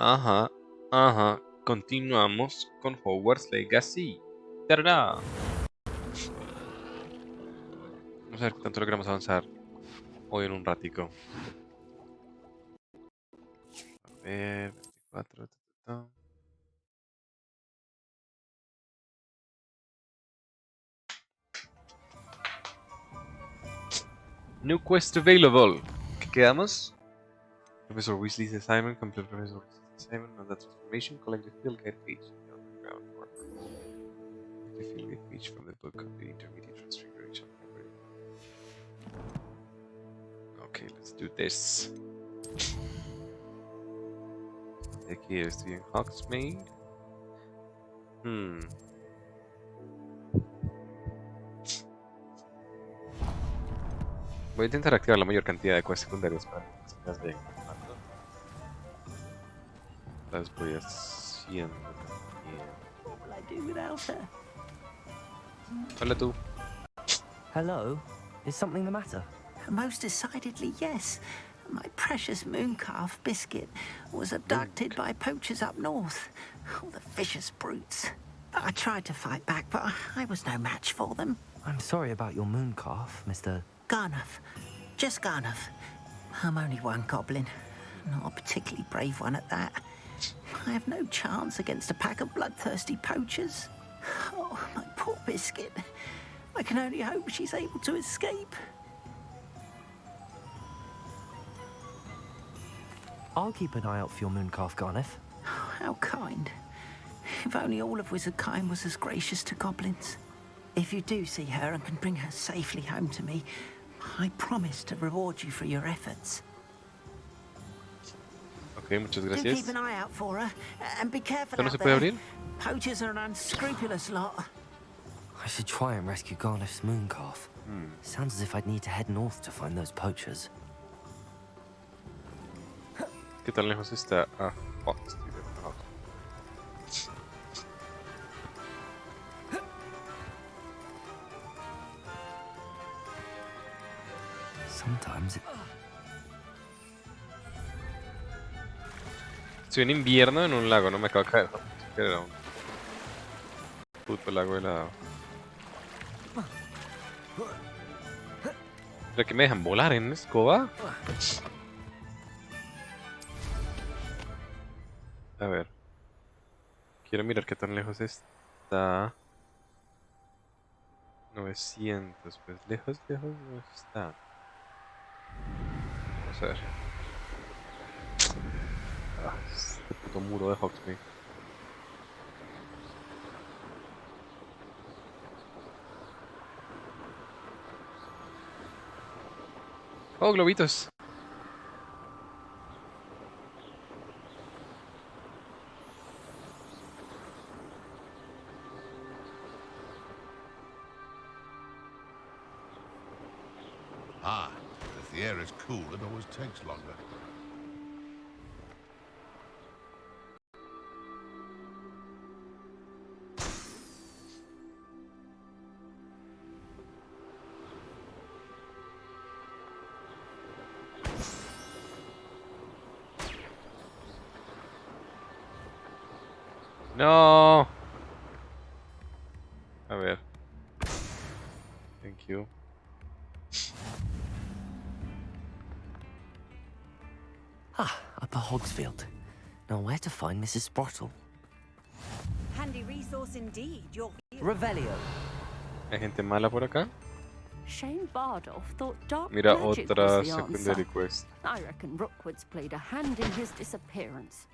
Ajá, ajá. Continuamos con Hogwarts Legacy. ¡Tarara! Vamos a ver qué tanto logramos avanzar hoy en un ratico. A ver, 24. New quest available. ¿Qué quedamos? Professor Weasley's assignment. Complete Professor Weasley's assignment on that transformation. Collect the field guide page. Ground order. The field guide page from the book of the intermediate transfiguration. Okay, let's do this. Aquí estoy en Hogsmeade. Voy a intentar activar la mayor cantidad de quests secundarias para que las vayan activando. Las voy haciendo también. Hola tú. Hello? Is something the matter? Most decidedly, yes. My precious mooncalf, Biscuit, was abducted by poachers up north. Oh, the vicious brutes. I tried to fight back, but I was no match for them. I'm sorry about your mooncalf, Mr. Garnuff. Just Garnuff. I'm only one goblin. Not a particularly brave one at that. I have no chance against a pack of bloodthirsty poachers. Oh, my poor Biscuit. I can only hope she's able to escape. I'll keep an eye out for your mooncalf, Garneth. Oh, how kind. If only all of Wizardkind was as gracious to goblins. If you do see her and can bring her safely home to me, I promise to reward you for your efforts. Ok, muchas Do gracias. keep an eye out for her, and be careful ¿Esto no out se puede there. abrir? Poachers are an unscrupulous lot. I should try and rescue Garneth's mooncalf. Sounds as if I'd need to head north to find those poachers. ¿Qué tan lejos está? Ah, oh, estoy bien. Ah. Sometimes it... Estoy en invierno en un lago, no me acabo de caer. No, era un puto lago helado. ¿Pero que me dejan volar en escoba? A ver. Quiero mirar qué tan lejos está. 900, pues lejos no está. Vamos a ver. Ah, este puto muro de Hogsmeade. Oh, globitos. Ah, if the air is cool, it always takes longer. No. A ver. Thank you. Ah, Upper Hogsfield. Now where to find Mrs. Sprottle? Handy resource indeed. Your Revelio. ¿Hay gente mala por acá? Shane Bardolph thought dark Mira, magic otra was the secondary answer. quest. I reckon Rookwood's played a hand in his disappearance.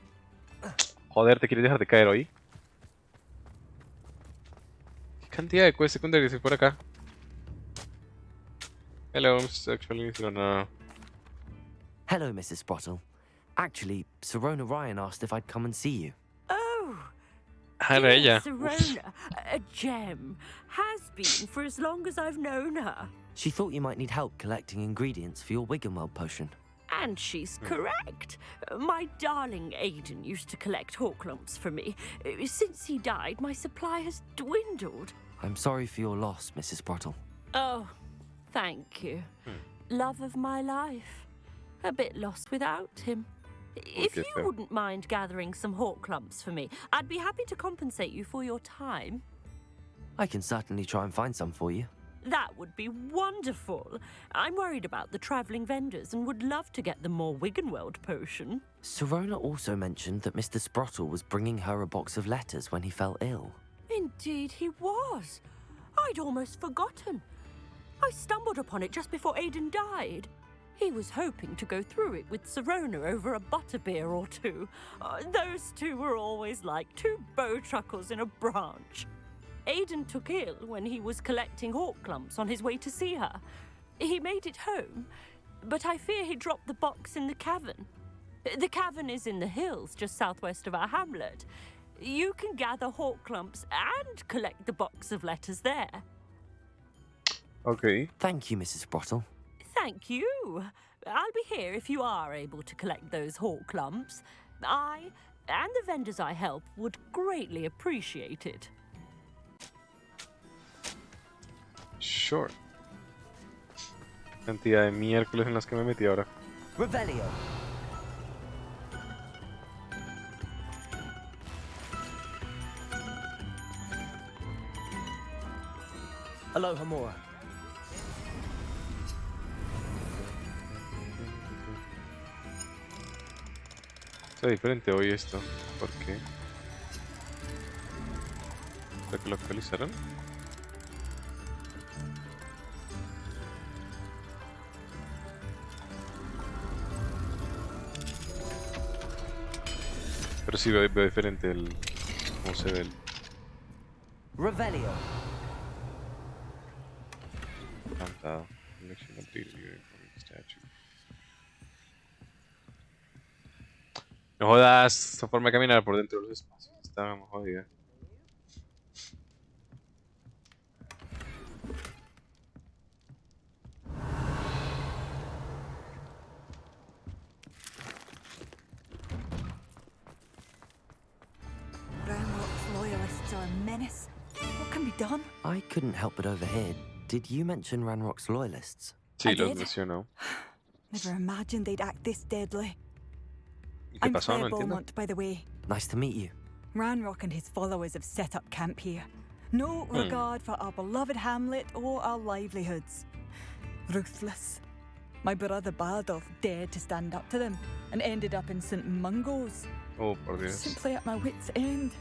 Joder, ¿te quieres dejar de caer hoy? ¿Qué cantidad de quests secundarias hay por acá? Hello, actually, no. Hello, Mrs. Sprottle. Actually, Sirona Ryan asked if I'd come and see you. Oh, Ah, era ella. Sirona, a gem, has been for as long as I've known her. She thought you might need help collecting ingredients for your Wiggenweld potion. And she's correct. My darling Aidan used to collect Horklumps for me. Since he died, my supply has dwindled. I'm sorry for your loss, Mrs. Sprottle. Oh, thank you. Love of my life. A bit lost without him. If you wouldn't mind gathering some hawk clumps for me, I'd be happy to compensate you for your time. I can certainly try and find some for you. That would be wonderful. I'm worried about the travelling vendors and would love to get them more Wiggenweld potion. Sirona also mentioned that Mr. Sprottle was bringing her a box of letters when he fell ill. Indeed he was. I'd almost forgotten. I stumbled upon it just before Aidan died. He was hoping to go through it with Sirona over a butterbeer or two. Those two were always like two bowtruckles in a branch. Aidan took ill when he was collecting hawk clumps on his way to see her. He made it home, but I fear he dropped the box in the cavern. The cavern is in the hills just southwest of our hamlet. You can gather hawk clumps and collect the box of letters there. Okay. Thank you, Mrs. Sprottle. Thank you. I'll be here if you are able to collect those hawk clumps. I and the vendors I help would greatly appreciate it. Sure. Cantidad de miércoles en las que me metí ahora. Revelio. Aloha Mora. Está diferente hoy esto. ¿Por qué? ¿Para que lo actualizaron? Pero sí veo diferente el cómo se ve el... Revelio. Encantado. Collection updated here from statue. No jodas, esta forma de caminar por dentro de los espacios está muy jodida. Ranrock's loyalists are a menace. What can be done? I couldn't help but overhear. Did you mention Ranrock's loyalists? Sí, I los did. mencionó. Never imagined they'd act this deadly. ¿Y qué I'm pasó? No Claire entiendo. Beaumont, by the way. Nice to meet you. Ranrock and his followers have set up camp here. No regard for our beloved hamlet or our livelihoods. Ruthless. My brother Bardolph dared to stand up to them and ended up in St. Mungo's. Oh, por Dios. Simply at my wit's end.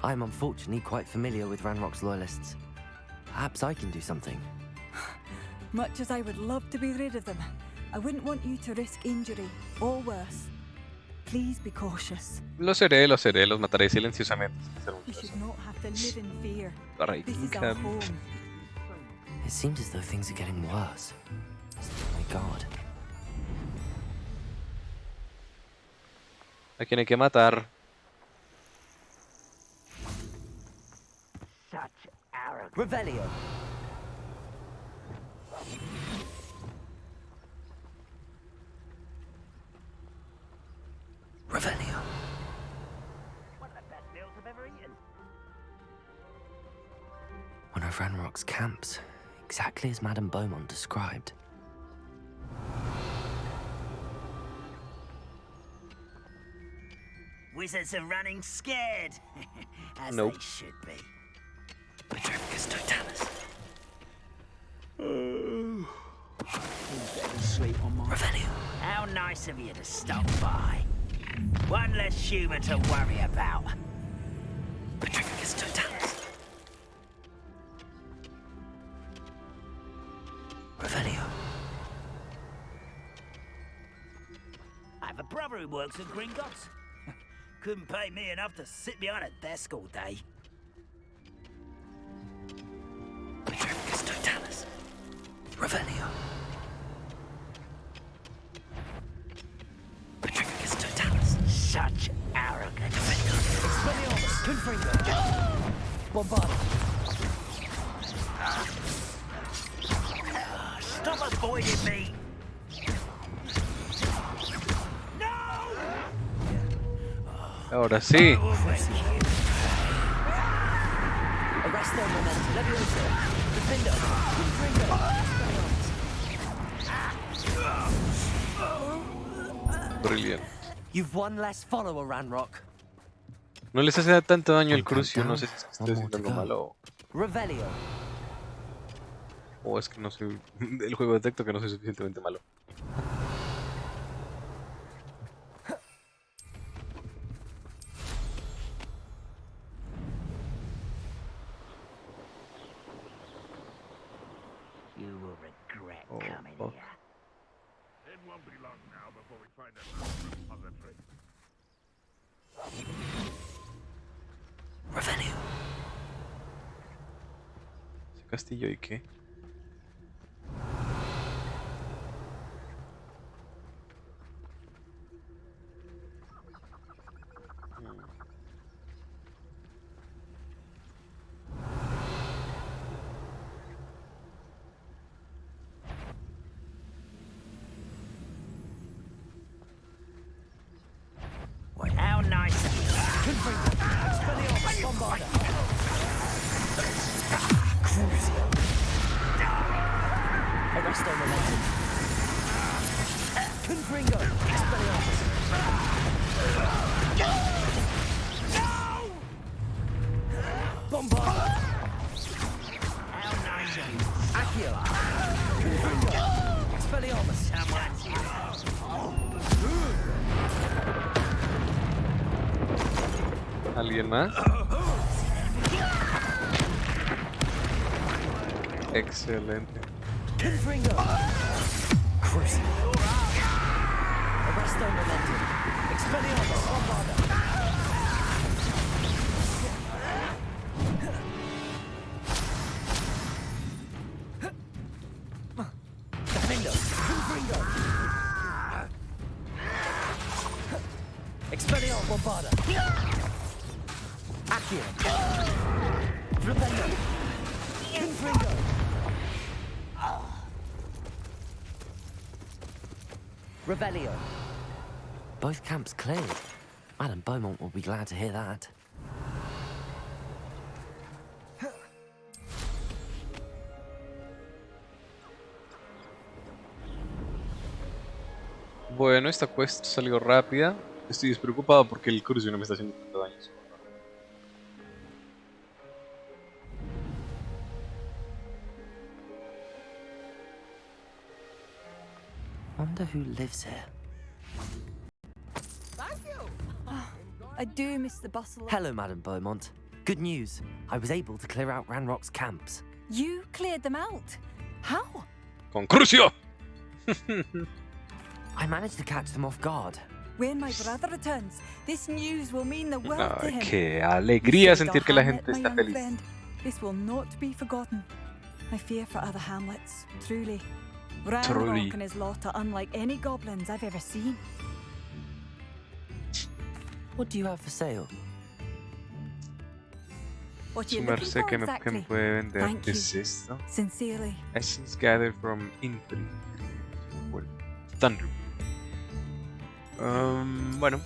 I'm unfortunately quite familiar with Ranrock's loyalists. Perhaps I can do something. Much as I would love to be rid of them, I wouldn't want you to risk injury or worse. Please be cautious. Los mataré silenciosamente. sin hacer You mucho should caso. not have to live in fear. Alright, This is our camp. home. It seems as though things are getting worse. My God. ¿A quién hay que matar? Such arrogance. Revelio. Revelio. One of the best meals I've ever eaten. One of Ranrock's camps, exactly as Madame Beaumont described. Wizards are running scared. As Nope. they should be. Petrificus totalis. Revelio. How nice of you to stop by. One less human to worry about. Petrificus totalis. Revelio. I have a brother who works at Gringotts. Couldn't pay me enough to sit behind a desk all day. Petrificus totalis. Revelio. Petrificus totalis. Such arrogance. Stop avoiding me. Ahora sí. Arresto momentum. Levioso. Defender. Brilliant. You've one less follower, Ranrock. No les hace tanto daño el One camp crucio, no down, sé si es que one estoy more haciendo to algo go. malo Revelio. o es que no soy... El juego detecto que no soy suficientemente malo. You will regret Oh, coming fuck. here. It won't be long now before we find out other tricks. Revelio. ¿Ese castillo y qué? How nice of you. Arresto momentum. Confringo. Expelliarmus. Bombard. How nice of you. Accio. Confringo. Expelliarmus. ¿Alguien más? Excelente. Confringo. Crucible. Arresto momentum. Expelliarmus. Bombarda. Defendo. Confringo. Expelliarmus. Bombarda. Accio. Defendo. Confringo. Revelio. Both camps cleared. Madame Beaumont will be glad to hear that. Bueno, esta quest salió rápida. Estoy despreocupado porque el crucio no me está haciendo tanto daño. Wonder who lives here. I do miss the bustle. Hello, Madame Beaumont. Good news. I was able to clear out Ranrock's camps. You cleared them out. How? ¡Con crucio! I managed to catch them off guard. When my brother returns, this news will mean the world to him. ¡Qué alegría You sentir saved que la our gente hamlet, my está young feliz! friend. This will not be forgotten. I fear for other hamlets, truly. Truly. Ranrock and his lot are unlike any goblins I've ever seen. What do you have for sale? What are Su you looking merced, for que me exactly? puede vender? Thank ¿Qué you. es esto? Sincerely. Essence gathered from Infinite. Thunder. Bueno,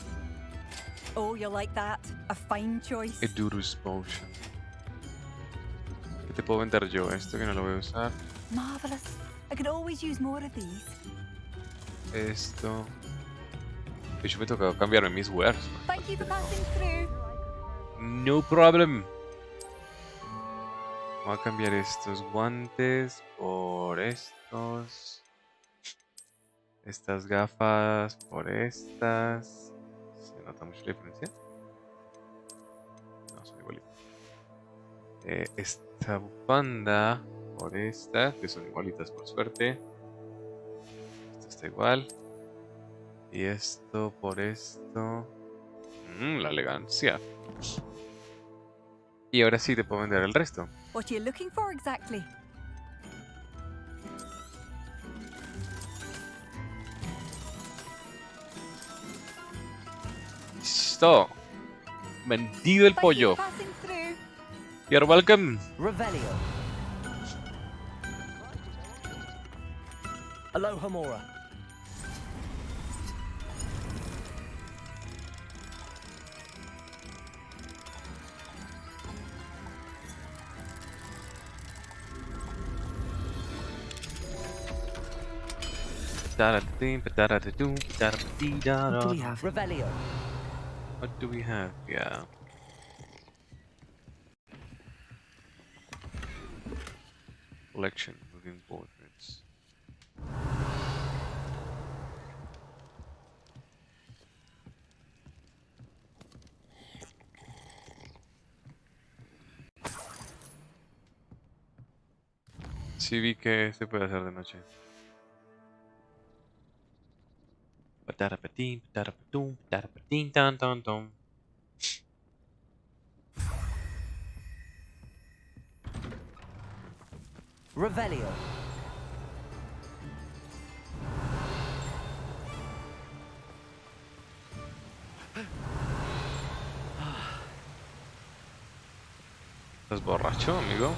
Oh, you'll like that. A fine choice. Edurus Potion. ¿Qué te puedo vender yo? Esto que no lo voy a usar. Marvelous. I could always use more of these. Esto. De hecho, me toca cambiarme mis wares. Thank you for passing through. No problem. Voy a cambiar estos guantes por estos. Estas gafas por estas. ¿Se nota mucho la diferencia? No, son igualitas. Esta bufanda por esta, que son igualitas por suerte. Esto está igual. Y esto por esto. La elegancia. Y ahora sí te puedo vender el resto. What are you looking for exactly? Listo. Vendido el Thank you pollo. for passing through. You're welcome. Revelio. Aloha Mora. What do we have? Revelio. What do we have? Yeah. Collection moving portraits. Sí vi que se puede hacer de noche. Patarapatín, patarapatum, patarapatín, tan, tan, tan. Revelio. ¿Estás borracho, amigo?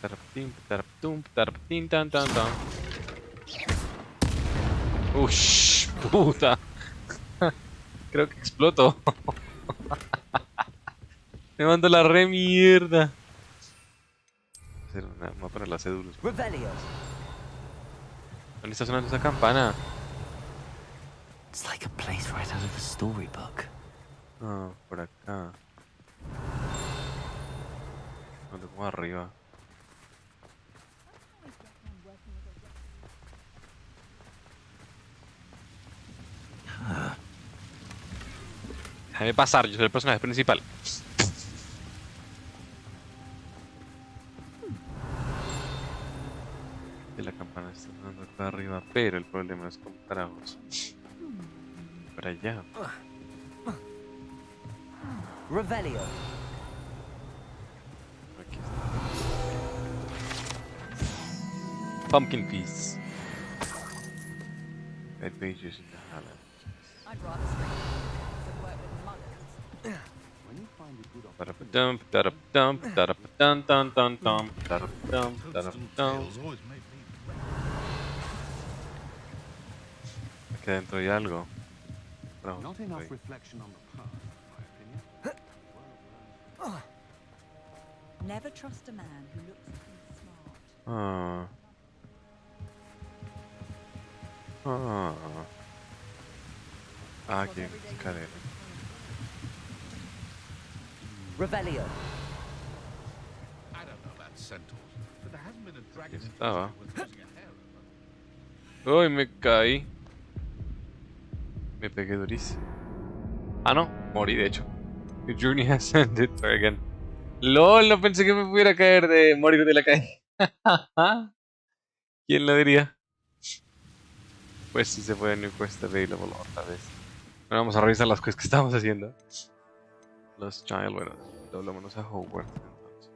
Patarapatín, patarapatum, patarapatín, tan, tan, tan. Ush, puta. Creo que exploto. Me mando la re mierda. Me voy a poner las cédulas. Revelio. ¿Dónde está sonando esa campana? It's like a place right out of a storybook. Ah, por acá. No, como arriba. Déjame pasar, yo soy el personaje principal. Y la campana está sonando acá arriba, pero el problema es cómo carajos. Para allá. Revelio. Aquí está. Pumpkin Peas. Red pages in the Highland. I'd rather than work with monks. Parapadum, parapadum, parapadum, dum, dum, dum, parapadum, Toadstool parapadum. tales always made me Aquí adentro hay algo. No, Not enough ahí. reflection on the past, in my opinion. Never trust a man who looks too smart. Ah. Ah. Ah, aquí hay escalera. Revelio. I don't know about centaurs, but there hasn't been a dragon in Estaba. history with losing a hair over. Uy, me caí. Me pegué durísimo. Ah, no, morí de hecho. The journey has ended. Try again. LOL, no pensé que me pudiera caer de morir de la caída. ¿Quién lo diría? Pues sí se puede New Quest Available otra vez. Bueno, vamos a revisar las quests que estamos haciendo. Los Child, bueno, doblémonos a Hogwarts entonces.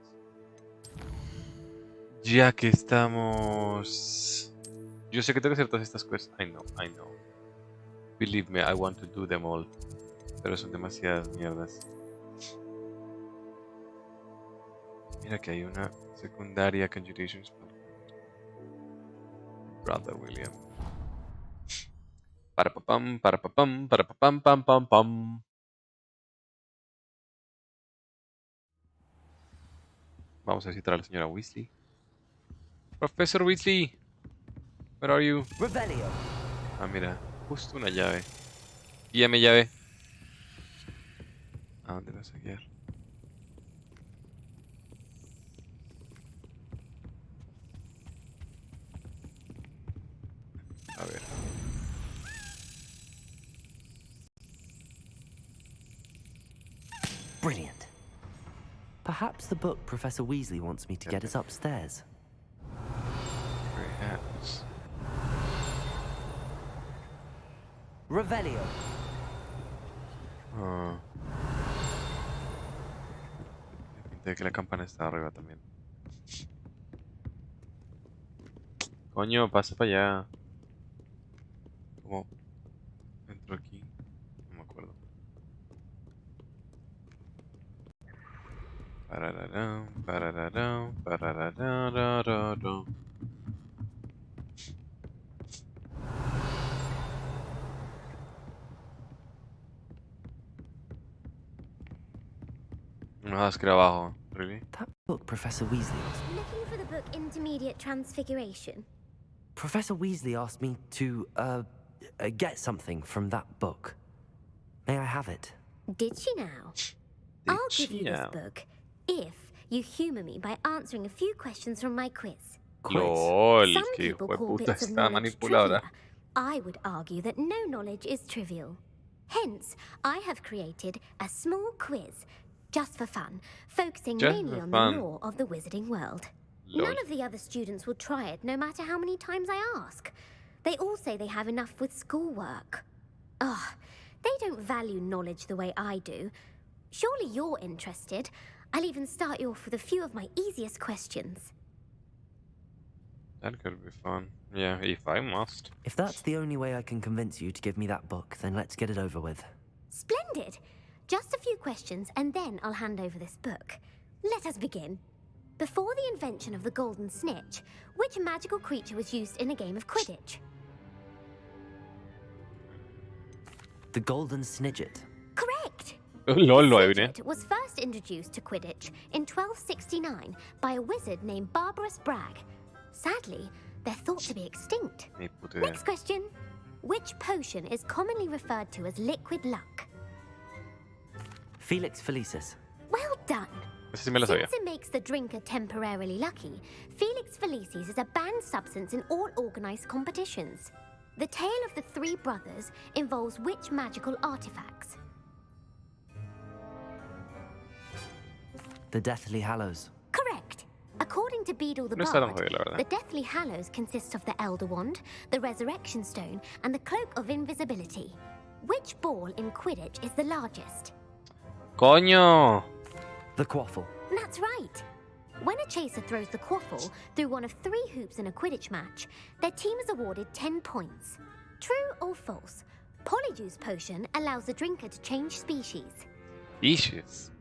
Ya que estamos... Yo sé que tengo que hacer todas estas quests. I know. Believe me, I want to do them all. Pero son demasiadas mierdas. Mira que hay una secundaria Conjuration Spell. Brother William. Para papam, pam pam pam. Vamos a visitar a la señora Weasley. Professor Weasley, where are you? Revelio. Ah, mira, justo una llave. Guíame, llave. ¿A dónde vas a guiar? A ver. Brilliant. Perhaps the book Professor Weasley wants me to get is upstairs. Perhaps. Revelio. Ah. Me pinta de que la campana está arriba también. Coño, pasa para allá. ¿Cómo entro aquí? No me acuerdo. Parararán, parararán, pararararararán. No, es que era abajo. Really? That book Professor Weasley asked. Looking for the book Intermediate Transfiguration. Professor Weasley asked me to, get something from that book. May I have it? Did she now? I'll give you this book if you humor me by answering a few questions from my quiz. LOL, Some que people hijo de call puta bits of está knowledge manipuladora. trivia. I would argue that no knowledge is trivial. Hence, I have created a small quiz, just for fun, focusing Just mainly for on fun. the lore of the wizarding world. Lol. None of the other students will try it, no matter how many times I ask. They all say they have enough with schoolwork. Ugh, they don't value knowledge the way I do. Surely you're interested. I'll even start you off with a few of my easiest questions. That could be fun. Yeah, if I must. If that's the only way I can convince you to give me that book, then let's get it over with. Splendid! Just a few questions, and then I'll hand over this book. Let us begin. Before the invention of the golden snitch, which magical creature was used in a game of Quidditch? The Golden Snidget. Correct! LOL, lo The adiviné. Snidget was first introduced to Quidditch in 1269 by a wizard named Barbarous Bragg. Sadly, they're thought to be extinct. Ni puta idea. Next question. Which potion is commonly referred to as liquid luck? Felix Felicis. Well done! Esa sí me la sabía. Since it makes the drinker temporarily lucky, Felix Felicis is a banned substance in all organized competitions. The tale of the three brothers involves which magical artifacts? The Deathly Hallows. Correct. According to Beedle the No está tan Bard, jodido, la verdad. the Deathly Hallows consist of the Elder Wand, the Resurrection Stone, and the Cloak of Invisibility. Which ball in Quidditch is the largest? ¡Coño! The Quaffle. That's right. When a chaser throws the quaffle through one of 3 hoops in a Quidditch match, their team is awarded 10 points. True or false? Polyjuice Potion allows the drinker to change species. Issues.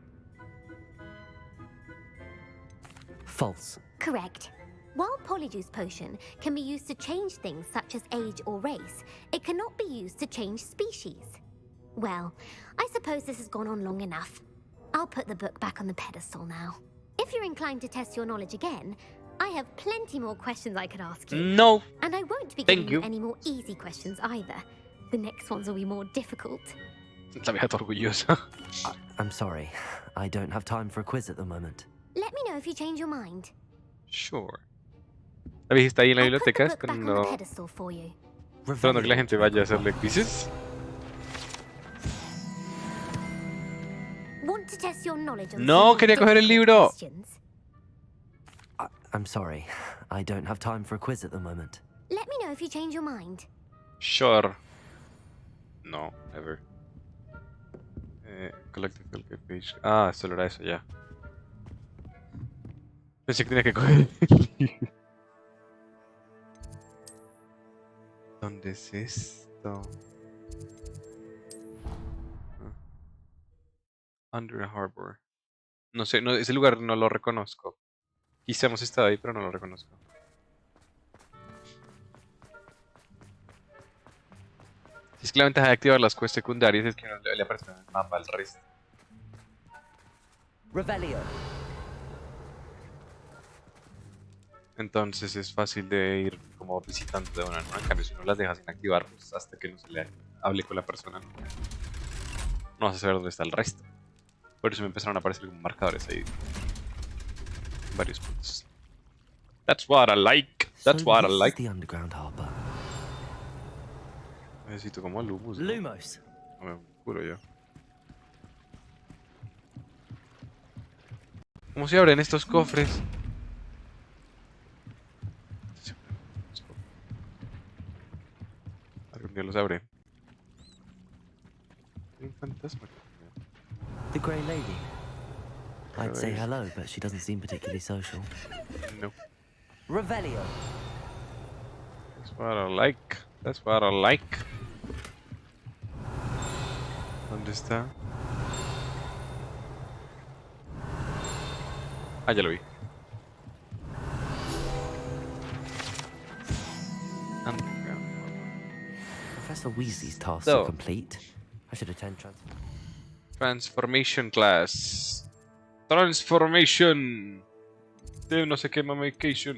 False. Correct. While Polyjuice Potion can be used to change things such as age or race, it cannot be used to change species. Well, I suppose this has gone on long enough. I'll put the book back on the pedestal now. If you're inclined to test your knowledge again, I have plenty more questions I could ask you. No. And I won't be Thank giving you you. any more easy questions either. The next ones will be more difficult. La vieja está orgullosa. I'm sorry. I don't have time for a quiz at the moment. Let me know if you change your mind. Sure. La vieja está ahí en la I'll put the biblioteca book back on the esperando, pedestal for you. esperando que la gente vaya a hacerle quizzes. Want to test your knowledge on No, some more quería coger el difficult libro. questions? I'm sorry. I don't have time for a quiz at the moment. Let me know if you change your mind. Sure. No, never. Collective Field Page. Ah, solo era eso ya. Pensé que tenía que coger el libro. ¿Dónde es esto? Under Harbor. No sé, no, ese lugar no lo reconozco. Quizá hemos estado ahí, pero no lo reconozco. Si es que la ventaja de activar las quests secundarias es que no le aparece en el mapa al resto. Revelio. Entonces es fácil de ir como visitando de una en una. En cambio, si uno las deja sin activar, pues hasta que no se le hable con la persona, no vas a saber dónde está el resto. Por eso me empezaron a aparecer como marcadores ahí. En varios puntos. That's what I like. That's So what I this is like. the underground harbor. Necesito como Lumos, ¿no? Lumos. No me juro yo. ¿Cómo se abren estos cofres? Algún día los abre. Hay un fantasma. The Grey Lady. I'd say Grey. hello, but she doesn't seem particularly social. No. Revelio. That's what I like. That's what I like. ¿Dónde está? Ah, ya lo vi. Professor Weasley's tasks So. are complete. I should attend Transformation class. Transformation. De no sé qué mamication.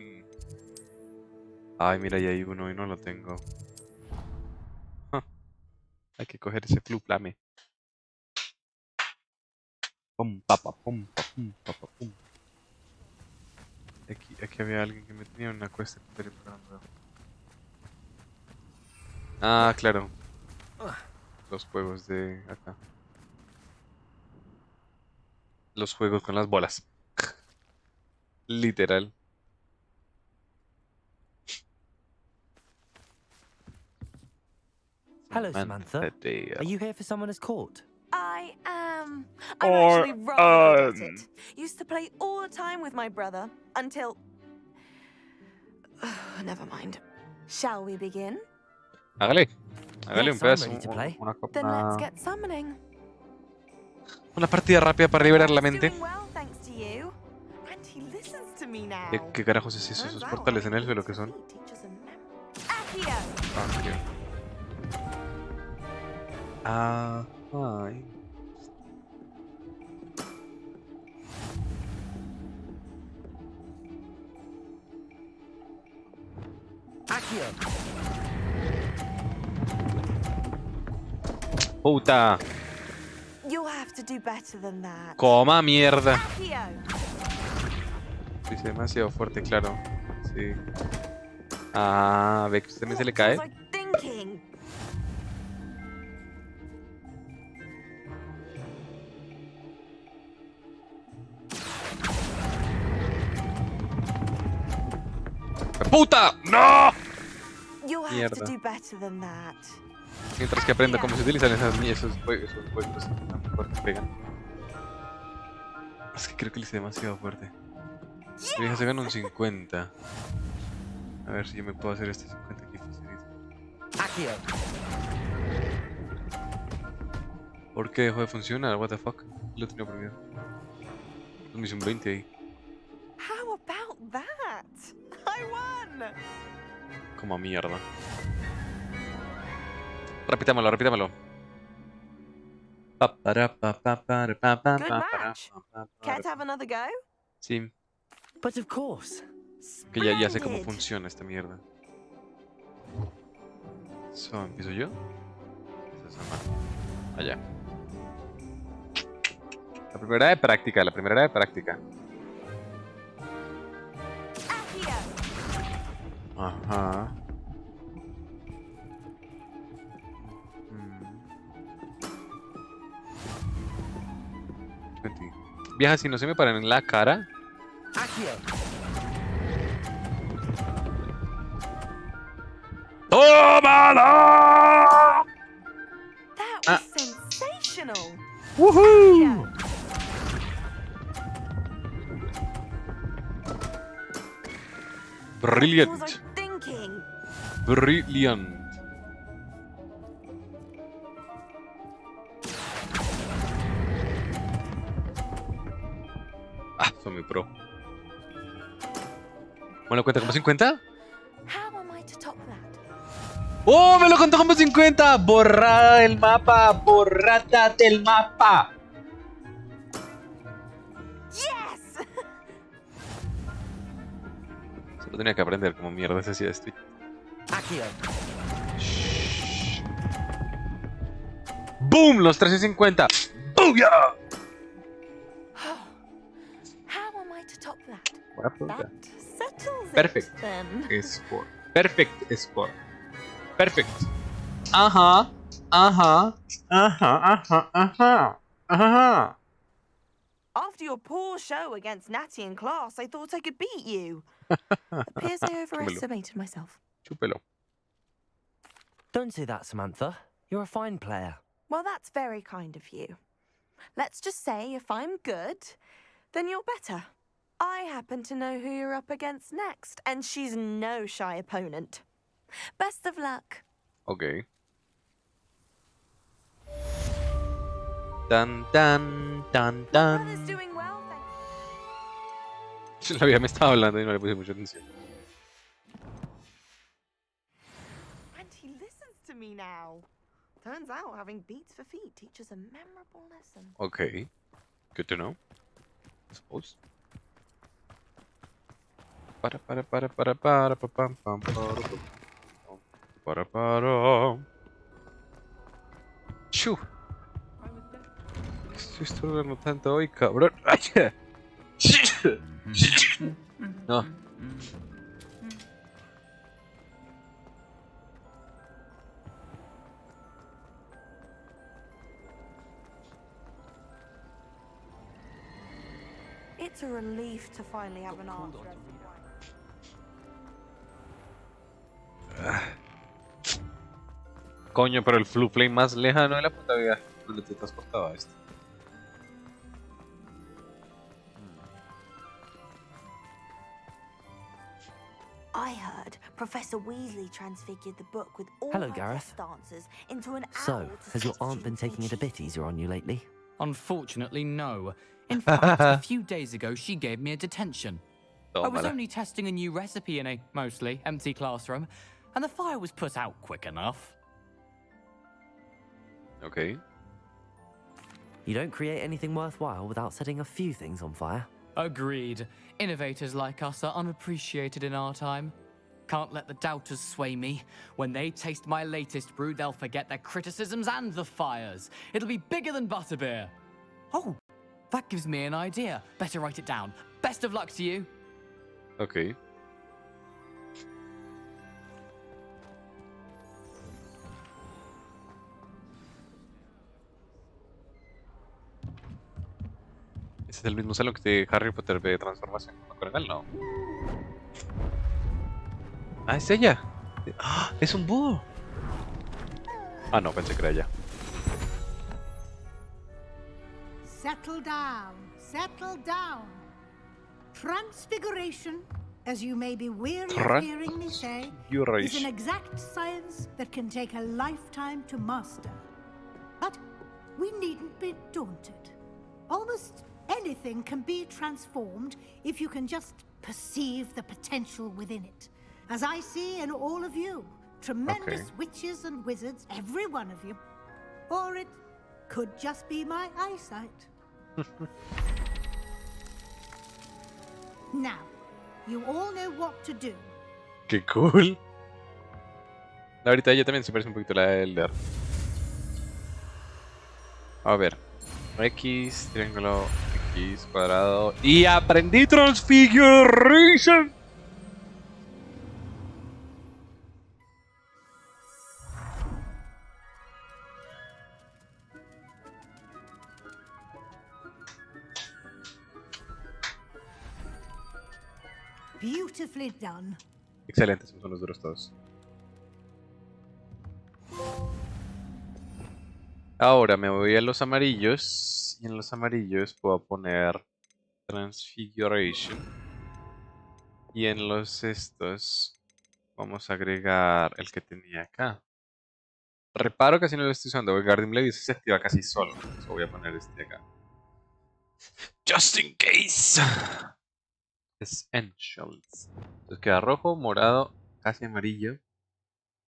Ay, mira, ahí hay uno y no lo tengo. Ah, hay que coger ese fluplame. Pum, papa, pum, pa, pum, papa, pum. Aquí había alguien que me tenía una cuesta que Ah, claro. Los juegos de acá. Los juegos con las bolas. Literal. Hello, Samantha. Dale. Are you here for Summoner's Court? I am. I'm Or, actually rather good at it. Used to play all the time with my brother until. Never mind. Shall we begin? Hágale. Hágale un Yes, I'm pedazo. ready to play. Then let's get summoning. Una partida rápida para liberar la He's mente. doing well, thanks to you. And he listens to me now. ¿Qué carajos es eso? ¿Esos portales en elfo lo que son? Accio! Ah, tío. Ah, ay. Accio! Puta. You'll have to do better than that. Coma mierda. Accio! Dice demasiado fuerte, claro. Sí. Ah, ve que usted también se le cae. What was I thinking? ¡Puta! ¡No! You'll have Mierda. to do better than that. Mientras que aprenda cómo se utilizan esos juegos tan fuertes pegan. Es que creo que le hice demasiado fuerte. Mi vieja se gana un 50. A ver si yo me puedo hacer este 50 aquí facilito. Accio! ¿Por qué dejó de funcionar? What the fuck. Lo tenía primero. Me hice un 20 ahí. How about that? I won! Como mierda. Repitámoslo, repitámoslo. Good match. Care to have another go? Sí, But of course. que ya sé cómo Splendid. funciona esta mierda. So, ¿empiezo yo? Esa es la allá. La primera de práctica, la primera de práctica. Accio! Ajá. Vieja, si no se me paran en la cara. Accio! ¡Tómala! That was sensational. ¡Woohoo! What was Brilliant. I thinking? Brilliant. Ah, soy muy pro. ¿Me lo cuenta como 50? How am I to top that? ¡Oh, me lo contó como 50! ¡Borrada del mapa! ¡Borrada del mapa! Yes! Solo tenía que aprender como mierda se hacía esto. Accio! ¡Boom! Los 1350. ¡Booyah! How am I to top that? Buena pregunta. That settles Perfect. it then. Score. Perfect score. Perfect. Ajá. Ajá. Ajá. Ajá. Ajá. Ajá. After your poor show against Natty in class, I thought I could beat you. Appears I overestimated myself. Chúpelo. Don't say that, Samantha. You're a fine player. Well, that's very kind of you. Let's just say if I'm good, then you're better. I happen to know who you're up against next, and she's no shy opponent. Best of luck. Ok. Tan, tan, tan, Brother's tan. doing well, thank La vida me estaba hablando y no le puse mucha atención. And he listens to me now. Turns out having beats for feet teaches a memorable lesson. Ok. Good to know. suppose. Para. Chu. Estoy estorbando tanto hoy, cabrón. No. It's a relief to finally have an answer. Coño, pero el Flu Flame más lejano de la puta vida. ¿Dónde te transportaba esto? I heard Professor Weasley transfigured the book with all Hello, her Gareth. test answers into an So, owl to has your test aunt been taking it a students' bit easier on you lately? Unfortunately, no. In fact, a few days ago, she gave me a detention. I was Tómala. only testing a new recipe in a mostly empty classroom, and the fire was put out quick enough. Ok. You don't create anything worthwhile without setting a few things on fire. Agreed. Innovators like us are unappreciated in our time. Can't let the doubters sway me. When they taste my latest brew, they'll forget their criticisms and the fires. It'll be bigger than butterbeer. Oh, that gives me an idea. Better write it down. Best of luck to you. Ok. ¿Ese es el mismo salón que de Harry Potter de transformación corporal? No. Ah, es ella. ¡Ah! ¡Es un búho! Ah, no, pensé que era ella. Settle down, settle down. Transfiguration, as you may be weary of hearing me say, is an exact science that can take a lifetime to master. But we needn't be daunted. Almost anything can be transformed if you can just perceive the potential within it. As I see in all of you, tremendous witches and wizards, every one of you. Or it could just be my eyesight. Now, you all know what to do. ¡Qué cool! Ahorita ella también se parece un poquito a la de Elder. A ver. X, triángulo, X, cuadrado. ¡Y aprendí Transfiguration! Beautifully done. Excelente, son los duros todos. Ahora me voy a los amarillos. Y en los amarillos puedo poner Transfiguration. Y en los estos vamos a agregar el que tenía acá. Reparo que si no lo estoy usando. El Guardian Blade se activa casi solo. Entonces voy a poner este acá. Just in case. Essentials. Entonces queda rojo, morado, casi amarillo.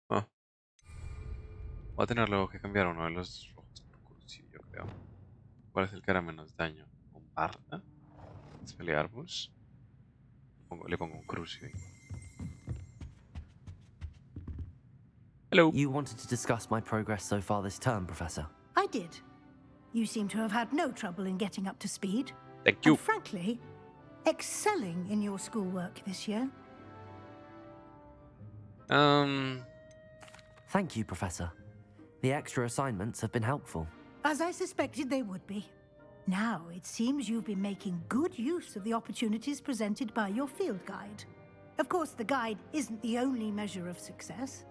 Oh. Voy a tener luego que cambiar uno de los rojos por cursi, yo creo. ¿Cuál es el que hará menos daño? ¿Un Barda? ¿Expelliarmus? Le pongo un crucio ahí. Hello. You wanted to discuss my progress so far this term, Professor. I did. You seem to have had no trouble in getting up to speed. Thank you. And frankly, excelling in your schoolwork this year. Thank you, Professor. The extra assignments have been helpful. As I suspected they would be. Now, it seems you've been making good use of the opportunities presented by your field guide. Of course, the guide isn't the only measure of success.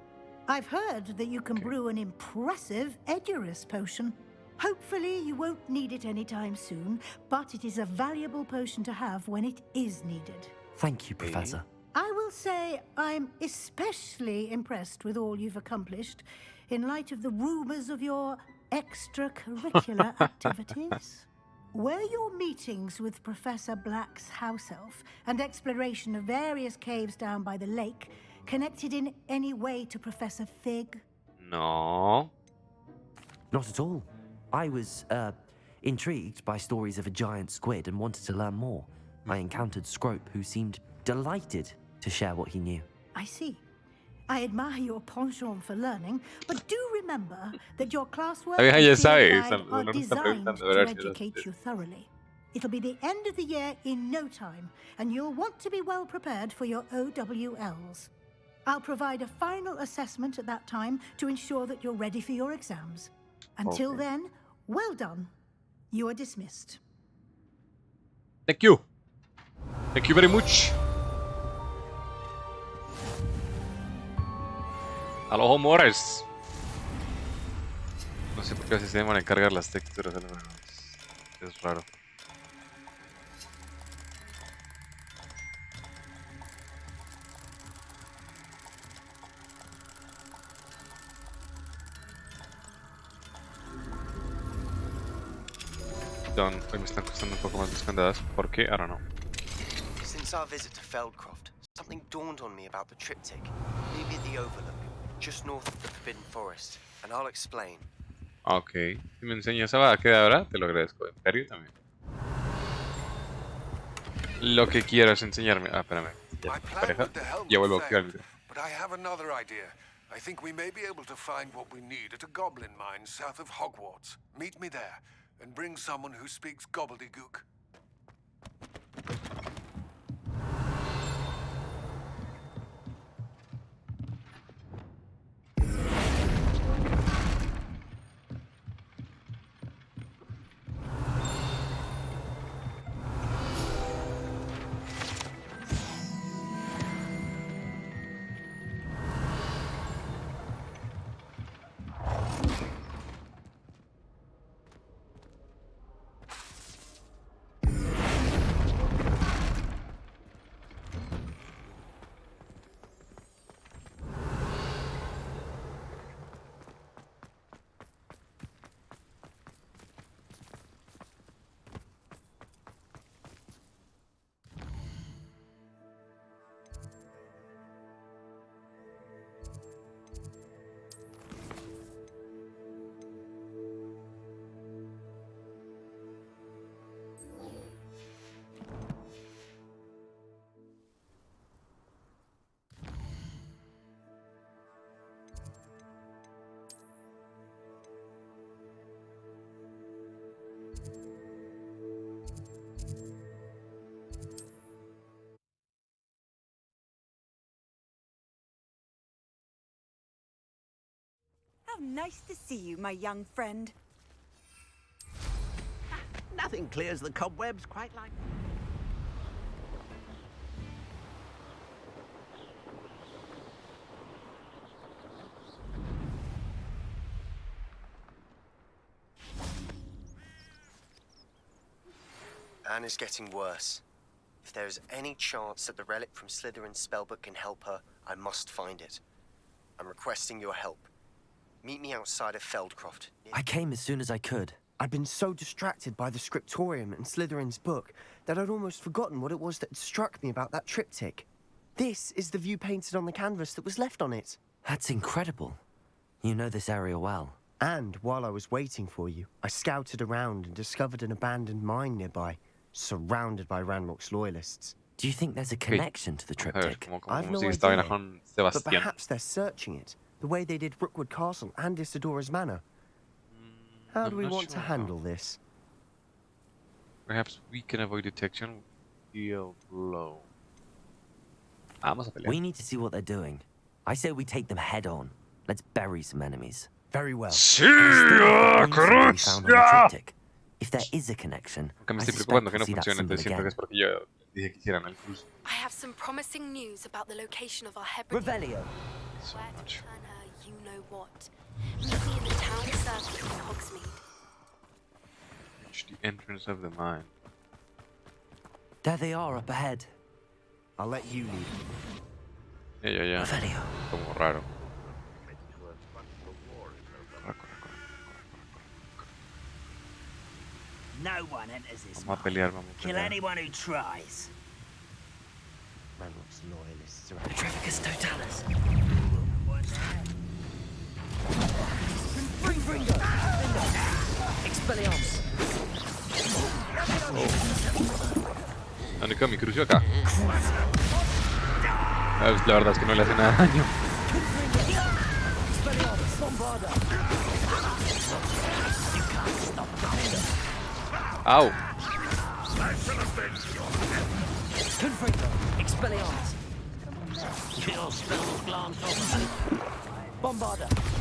I've heard that you can brew an impressive Edurus potion. Hopefully, you won't need it anytime soon, but it is a valuable potion to have when it is needed. Thank you, Professor. I will say I'm especially impressed with all you've accomplished in light of the rumors of your extracurricular activities. Were your meetings with Professor Black's house elf and exploration of various caves down by the lake connected in any way to Professor Fig? No. Not at all. I was, Intrigued by stories of a giant squid and wanted to learn more, I encountered Scrope, who seemed delighted to share what he knew. I see. I admire your penchant for learning, but do remember that your classwork La vieja and ya field sabe, guide uno are no está designed preguntando, to ¿verdad? Si educate you thoroughly. It'll be the end of the year in no time, and you'll want to be well prepared for your OWLs. I'll provide a final assessment at that time to ensure that you're ready for your exams. Until then, well done. You are dismissed. Thank you. Thank you very much. A los humores. No sé por qué así se demoran en cargar las texturas. Es raro. Hoy me están costando un poco más descandadas. ¿Por qué? I don't know. Since our visit to Feldcroft, something dawned on me about the triptych. Maybe the Overlook, just north of the Forbidden Forest, and I'll explain. Ok. Si me enseñas esa vaca de ahora, te lo agradezco. En serio también. Lo que quieras enseñarme. Ah, espérame. Pareja. Ya vuelvo a activar el micro. But I have another idea. I think we may be able to find what we need at a goblin mine south of Hogwarts. Meet me there, and bring someone who speaks gobbledygook. How nice to see you, my young friend. Nothing clears the cobwebs quite like... Anne is getting worse. If there is any chance that the relic from Slytherin's spellbook can help her, I must find it. I'm requesting your help. Meet me outside of Feldcroft. I came as soon as I could. I'd been so distracted by the scriptorium and Slytherin's book that I'd almost forgotten what it was that struck me about that triptych. This is the view painted on the canvas that was left on it. That's incredible. You know this area well. And while I was waiting for you, I scouted around and discovered an abandoned mine nearby, surrounded by Ranrock's loyalists. Do you think there's a connection to the triptych? I've no idea, but perhaps they're searching it, the way they did Rookwood Castle and Isidora's Manor. How do we want to handle this? Perhaps we can avoid detection with deal blow. Vamos a pelear. We need to see what they're doing. I say we take them head on. Let's bury some enemies. Very well. Sí, If there is a connection, Aunque me estoy preocupando que no funcione, entonces siento que es porque yo dije que hicieran el cruce. I have some promising news about the location of our Hebron. Revelio. So Where to much. turn her, you know what. Meet me in the town circle in Hogsmeade. Reach the entrance of the mine. There they are up ahead. I'll let you lead. Ya. Revelio. Como raro. No one enters this Vamos a pelear, vamos a Kill pelear. anyone who tries. Ranrock's loyalists are Petrificus totalis. Bring Bringo! Expelliarmus. ¿Dónde quedó mi crucio acá? La verdad es que no le hace nada de daño. Au.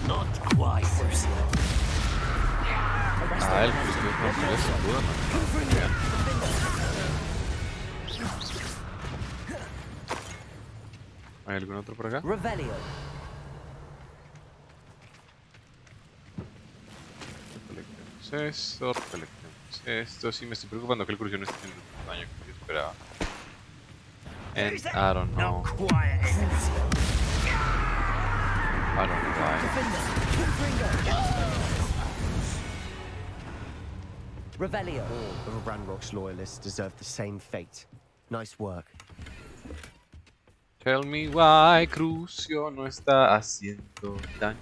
Not quite. Ah, el crucio no es seguro, ¿no? ¿Hay algún otro por acá? Revelio. Recolectemos esto. Sí, me estoy preocupando que el crucio no esté haciendo el daño que yo esperaba. And I don't know. I don't know why. Revelio. All of Ranrock's loyalists deserve the same fate. Nice work. Tell me why Crucio no está haciendo daño.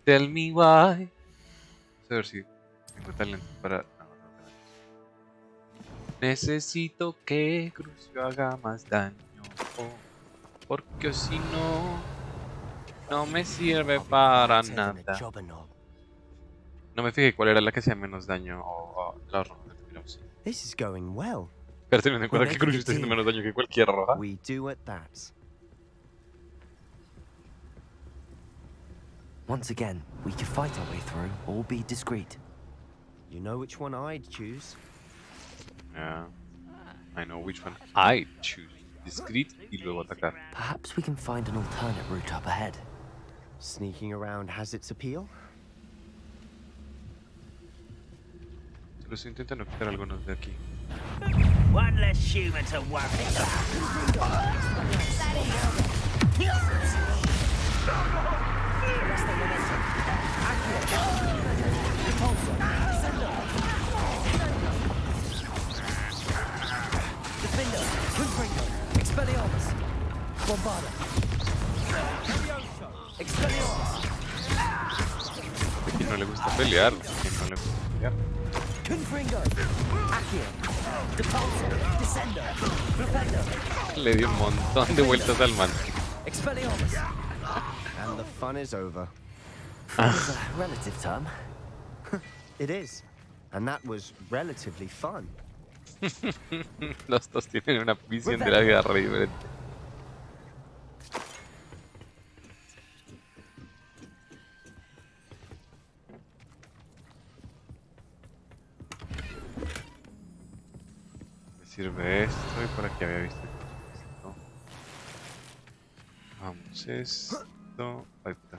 Tell me why. Vamos a ver si tengo talento para... No. Necesito que Crucio haga más daño. Porque si no, no me sirve para nada. No me fijé cuál era la que hacía menos daño o la roja. This is going well. Pero teniendo en cuenta que Crucio está haciendo menos daño que cualquier roja. We do at that. Once again, we could fight our way through or be discreet. You know which one I'd choose. Yeah, I know which one I choose. Discreet y luego atacar. Perhaps we can find an alternate route up ahead. Sneaking around has its appeal. Solo se intenta no quitar algunos de aquí. One less human to worry Expelliarmus. Bombarda. Expelliarmus. ¿A quién no le gusta pelear? ¿A quién no le gusta pelear? Confringo. Accio. Depulsor. Descender. Propender. Le dio un montón de vueltas al man. Expelliarmus. And the fun is over. Fun is a relative term. It is. And that was relatively fun. Los dos tienen una visión de la vida re diferente. Me sirve esto y por aquí había visto esto. Vamos esto. Ahí está.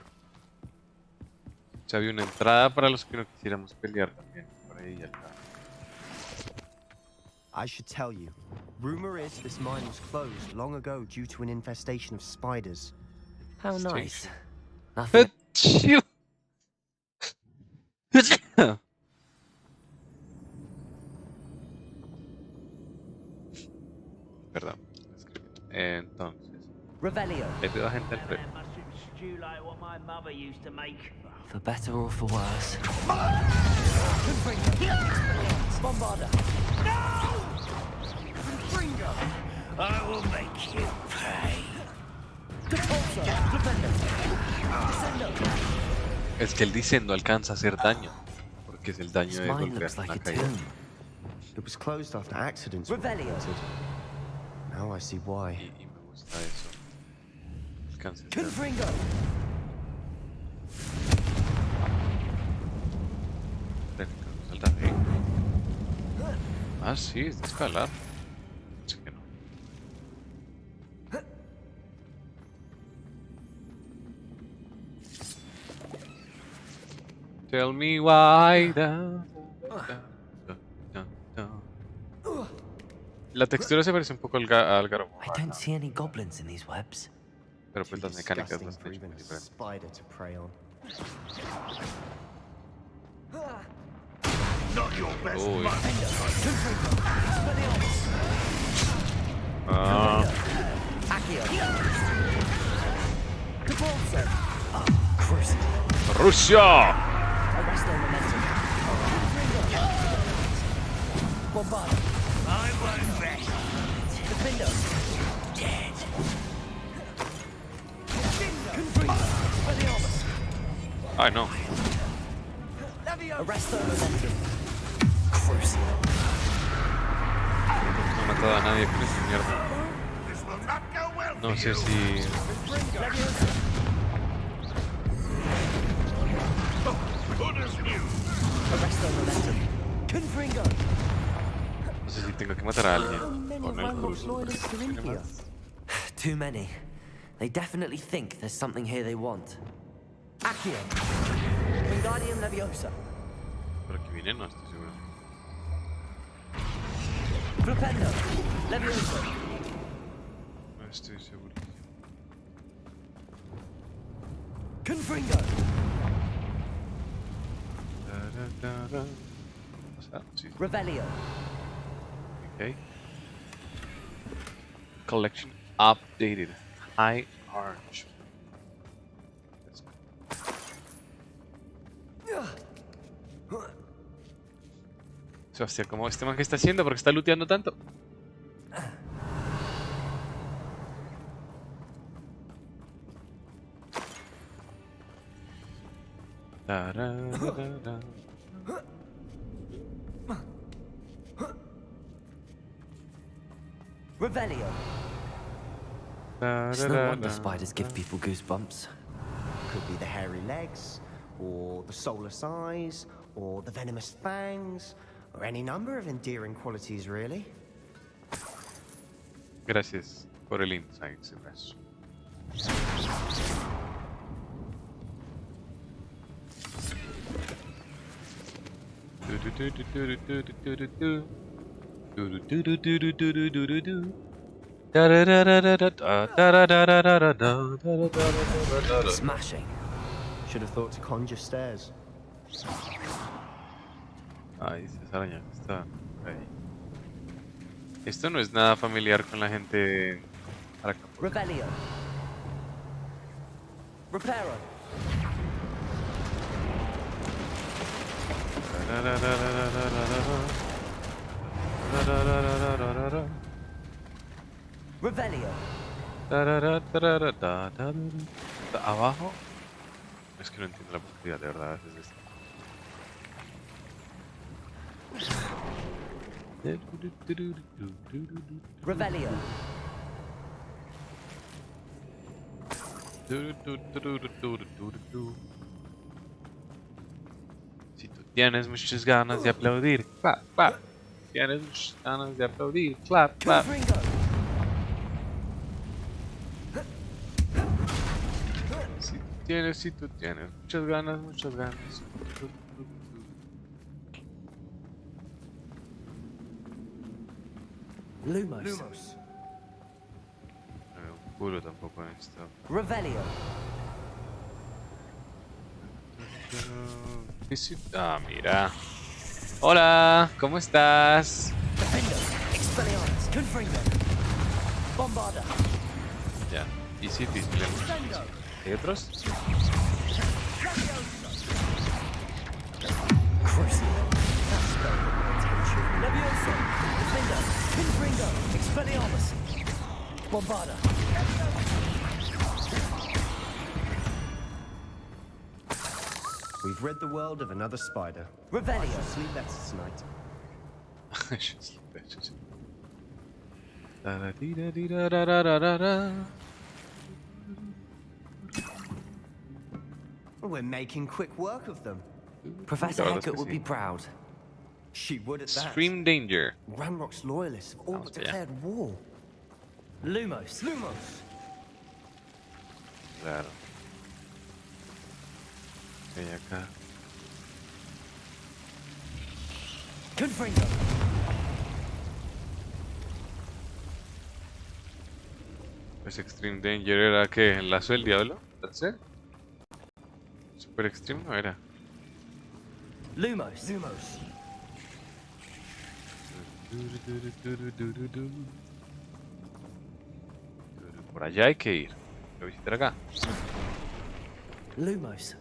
Ya había una entrada para los que no quisiéramos pelear también. Por ahí y acá. I should tell you, rumor is this mine was closed long ago due to an infestation of spiders. How nice. Nothing. Perdón. Entonces. Revelio. Le pido a gente al frente. For better or for worse. Bombarda. I will make you pay. Es que el dice no alcanza a hacer daño. Porque es el daño de golpear una caída. It was closed after accidents were reported. Now I see why. Y me gusta eso. Alcanza a saltar ahí. Ah, sí, es de escalar. Pensé que no. Tell me why. La textura se parece un poco al Garo. I don't see any goblins in these webs. Pero pues las mecánicas las han hecho muy diferentes. Spider to prey on. Not your best Uy. ¡Rusia! I won't rest. Defender. Dead. Ay, no. Arresto momentum. Crucial. No he matado a nadie con esa mierda. No sé si... Arresto momentum. Confringo. No sé si tengo que matar a alguien con el cruzo. Too many. They definitely think there's something here they want. Accio. Wingardium Leviosa. Por aquí viene, no estoy seguro. Flipendo. Leviosa. No estoy seguro. Confringo. O sea, sí. Revelio. Okay. Collection updated. High Arch. Sebastián, ¿cómo este man que está haciendo? ¿Por qué está looteando tanto? Revelio. It's no wonder spiders give people goosebumps. Could be the hairy legs, or the soulless eyes, or the venomous fangs, or any number of endearing qualities, really. Gracias por el insight, Sebastián. Smashing. Should have thought to conjure stairs. Ay, esa araña que está ahí. Esto no es nada familiar con la gente Aracna. Revelio. Reparo. Revelio. Abajo. Es que no entiendo la posibilidad de verdad a veces de esto. Revelio. Si tú tienes muchas ganas de aplaudir, clap, clap. Tienes muchas ganas de aplaudir, clap, clap. Si tú tienes muchas ganas, muchas ganas. Lumos. No veo un culo tampoco en esto. Revelio. Ah, mira. Hola, ¿cómo estás? Defendo. Expelliarmus. Confringo. Bombarda. Ya, easy, easy. ¿Hay otros? Leviosa. Defender. Confringo. Expelliarmus. Bombarda. We've rid the world of another spider. Revelio. I shall sleep better tonight. I should sleep better tonight. We're making quick work of them. Professor Hecat would be proud. She would at that. Extreme danger. Ranrock's loyalists have all but declared war. Lumos. Lumos. Claro. ¿Qué hay acá? Confringo. Pues Extreme Danger era que el lazo del diablo. ¿That's it? Super Extreme no era. Lumos. Lumos. Por allá hay que ir. Voy a visitar acá. Lumos.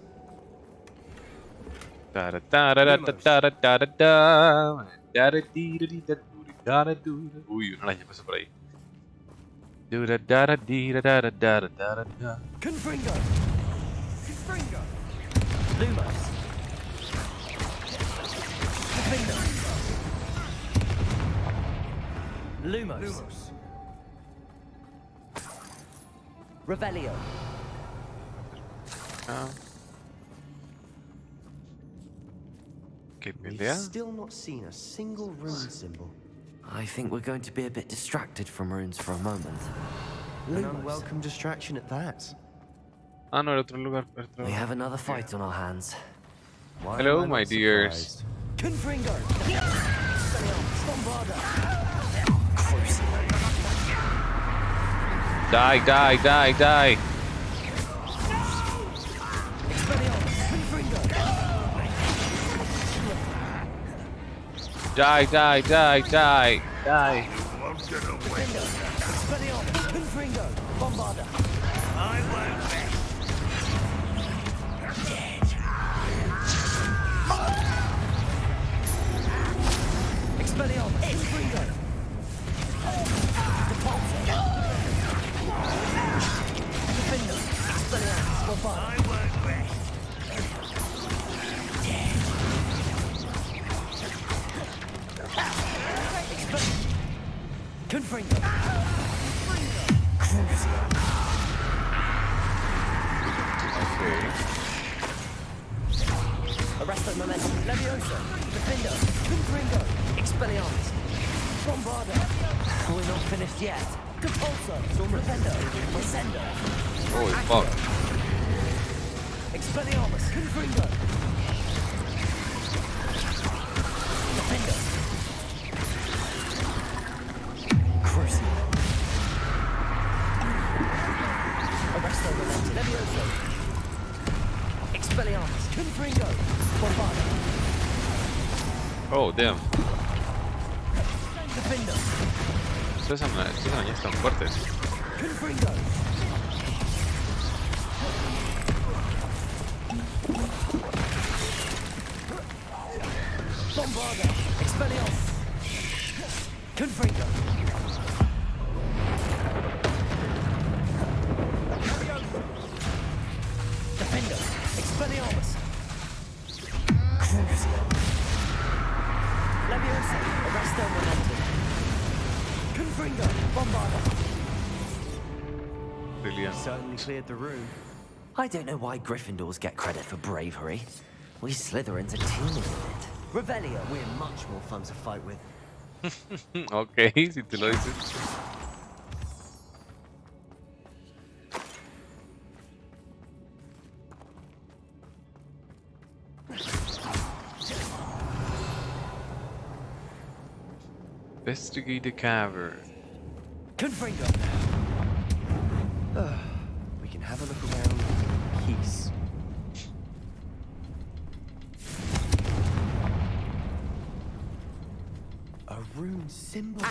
Uy, una araña pasó por ahí. Confringo! Confringo! Lumos! Confringo! Lumos! Revelio! ¿Qué We've pelea? still not seen a single rune symbol. I think we're going to be a bit distracted from runes for a moment. An unwelcome distraction at that. Ah, no, era otro lugar. We have another fight on our hands. Why Hello, am I my not dears. surprised? Confringo! Bombarda! Die, die, die, die. Die, die, die, die, die. Confringo! Bombarda! I won't rest. Expelliarmus! Confringo! Defender! Expelliarmus! Bombarda! I won't rest. Confringo! Arresto momentum. Leviosa. Defender. Confringo. Expelliarmus. Bombarda. We're not finished yet. Compulsor. Defender. Ascender. Holy fuck. Expelliarmus. Confringo. Defender. Crucial. Arresto momentum. Leviosa. Expelliarmus. Confringo. Bombarda. Oh, damn. Defender. Estas arañas están fuertes. Confringo. Bombarda. Expelliarmus. Confringo. Defender. Expelliarmus. Crucial. Leviosa. Arresto momentum. Confringo. Bombarda. Brilliant. Certainly cleared the room. I don't know why Gryffindors get credit for bravery. We Slytherins are teeming with it. Revelio. We're much more fun to fight with. Ok, si te lo dices. Investigate the cavern. Confringo. We can have a look around in peace. A rune symbol.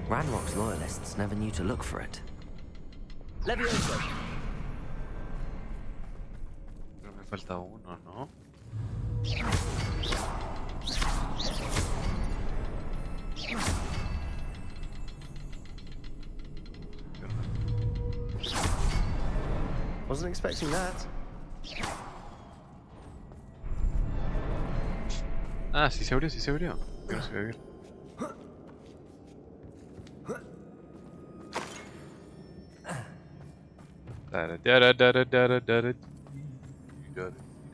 Ranrock's loyalists never knew to look for it. Leviosa. Pero me falta uno, ¿no? Wasn't expecting that. Ah, sí se abrió, sí se abrió. No se ve bien.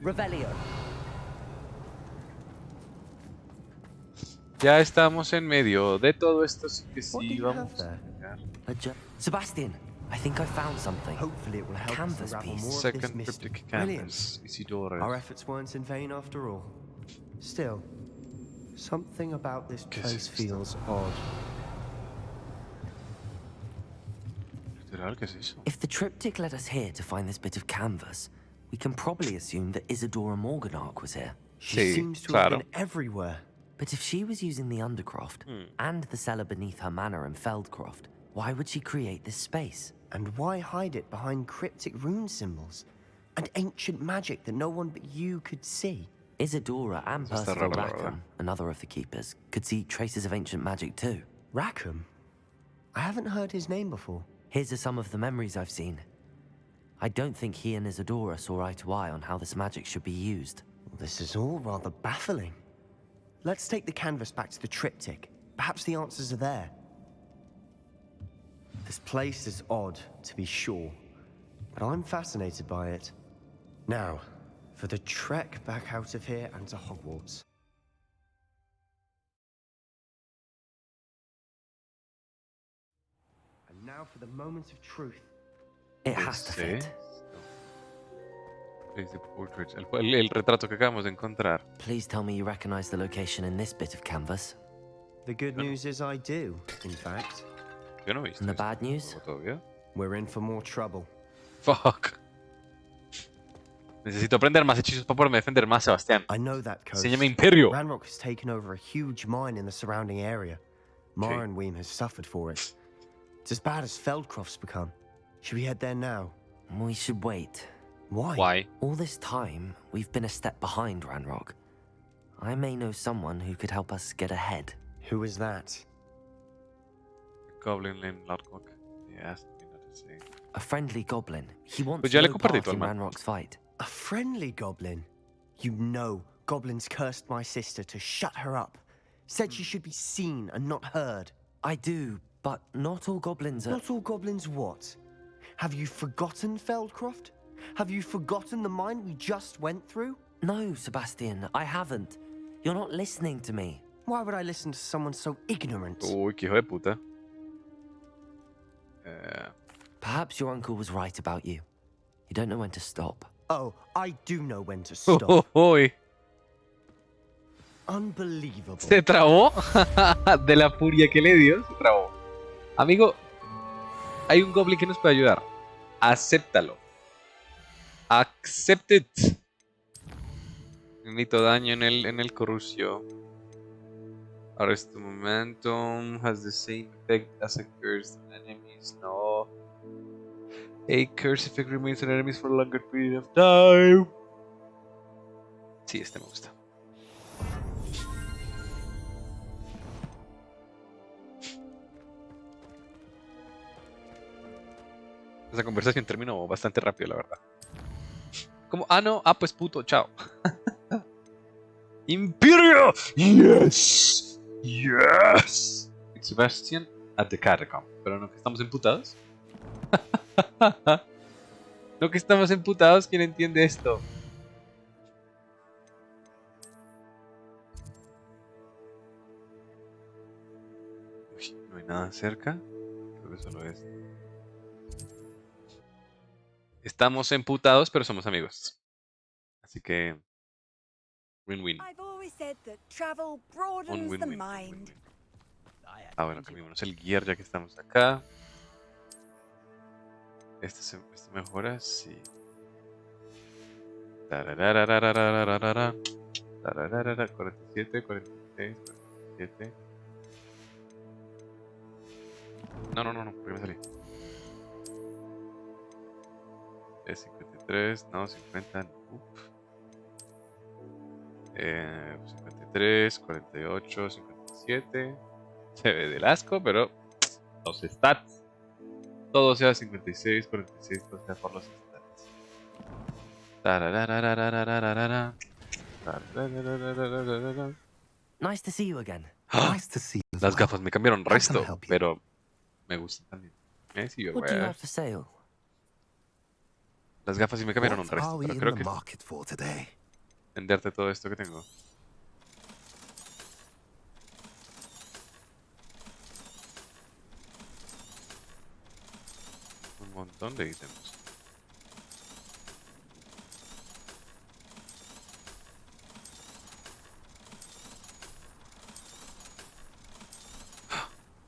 Revelio. Ya estamos en medio de todo esto, sí que sí, vamos. Sebastian, I think I found something. Hopefully it will help us Canvas unravel piece. more of Second this mystery. cryptic Brilliant. canvas. Isidore. Our efforts weren't in vain after all. Still, something about this place feels odd. Literal, ¿qué es eso? If the triptych led us here to find this bit of canvas, we can probably assume that Isadora Morganach was here. She seems to have been everywhere. But if she was using the Undercroft and the cellar beneath her manor in Feldcroft, why would she create this space? And why hide it behind cryptic rune symbols? And ancient magic that no one but you could see? Isadora and Eso está Percival raro, la verdad. Rackham, another of the keepers, could see traces of ancient magic too. Rackham? I haven't heard his name before. His are some of the memories I've seen. I don't think he and Isadora saw eye to eye on how this magic should be used. This is all rather baffling. Let's take the canvas back to the triptych. Perhaps the answers are there. This place is odd, to be sure, but I'm fascinated by it. Now, for the trek back out of here and to Hogwarts. And now for the moment of truth. It has to fit. El retrato que acabamos de encontrar. Please tell me you recognize the location in this bit of canvas. The good news is I do, in fact. Yo no he visto. And the bad news? We're in for more trouble. Fuck. Necesito aprender más hechizos para poderme defender más, Sebastián. I know that coast. Enséñame Imperio. Ranrock has taken over a huge mine in the surrounding area. Mornweem has suffered for it. It's as bad as Feldcroft's become. Should we head there now? We should wait. Why? Why? All this time, we've been a step behind Ranrock. I may know someone who could help us get ahead. Who is that? Goblin named Lodgok. He asked me not to say. A friendly goblin. He wants Pues ya le no compartí part tu in hermano. Ranrock's fight. A friendly goblin? You know, goblins cursed my sister to shut her up. Said she should be seen and not heard. I do, but not all goblins are... Not all goblins what? Have you forgotten Feldcroft? Have you forgotten the mine we just went through? No, Sebastian, I haven't. You're not listening to me. Why would I listen to someone so ignorant? Uy, qué hijo de puta. Perhaps your uncle was right about you. You don't know when to stop. Oh, I do know when to stop. Uy. Unbelievable. Se trabó. De la furia que le dio, se trabó. Amigo, hay un goblin que nos puede ayudar. Acéptalo. Accept it. Necesito daño en el corrupio. Arrest the momentum has the same effect as a curse on enemies. No. A curse effect remains on enemies for a longer period of time. Sí, este me gusta. Esa conversación terminó bastante rápido, la verdad. Como, ah, no, pues puto, chao. Imperio! Yes! Yes! It's Sebastian at the catacomb. Pero no que estamos emputados. No que estamos emputados, ¿quién entiende esto? Uy, no hay nada cerca. Creo que solo es. Estamos emputados, pero somos amigos. Así que... Win-win. Un win-win. Ah, bueno, cambiémonos el gear ya que estamos acá. ¿Esto mejora? Sí. Tarararararararara. Tarararara, 47, 46, 47. No, ¿por qué me salí? Es 53, no, 50, no. 53, 48, 57. Se ve del asco, pero los stats. Todo sea 56, 46, todo sea por los stats. Nice to see you again. Nice to see you. Las gafas me cambiaron resto, pero me gustan también. Sí, What do you have for sale? Las gafas sí me cambiaron un resto, pero creo que venderte todo esto que tengo. Un montón de ítems.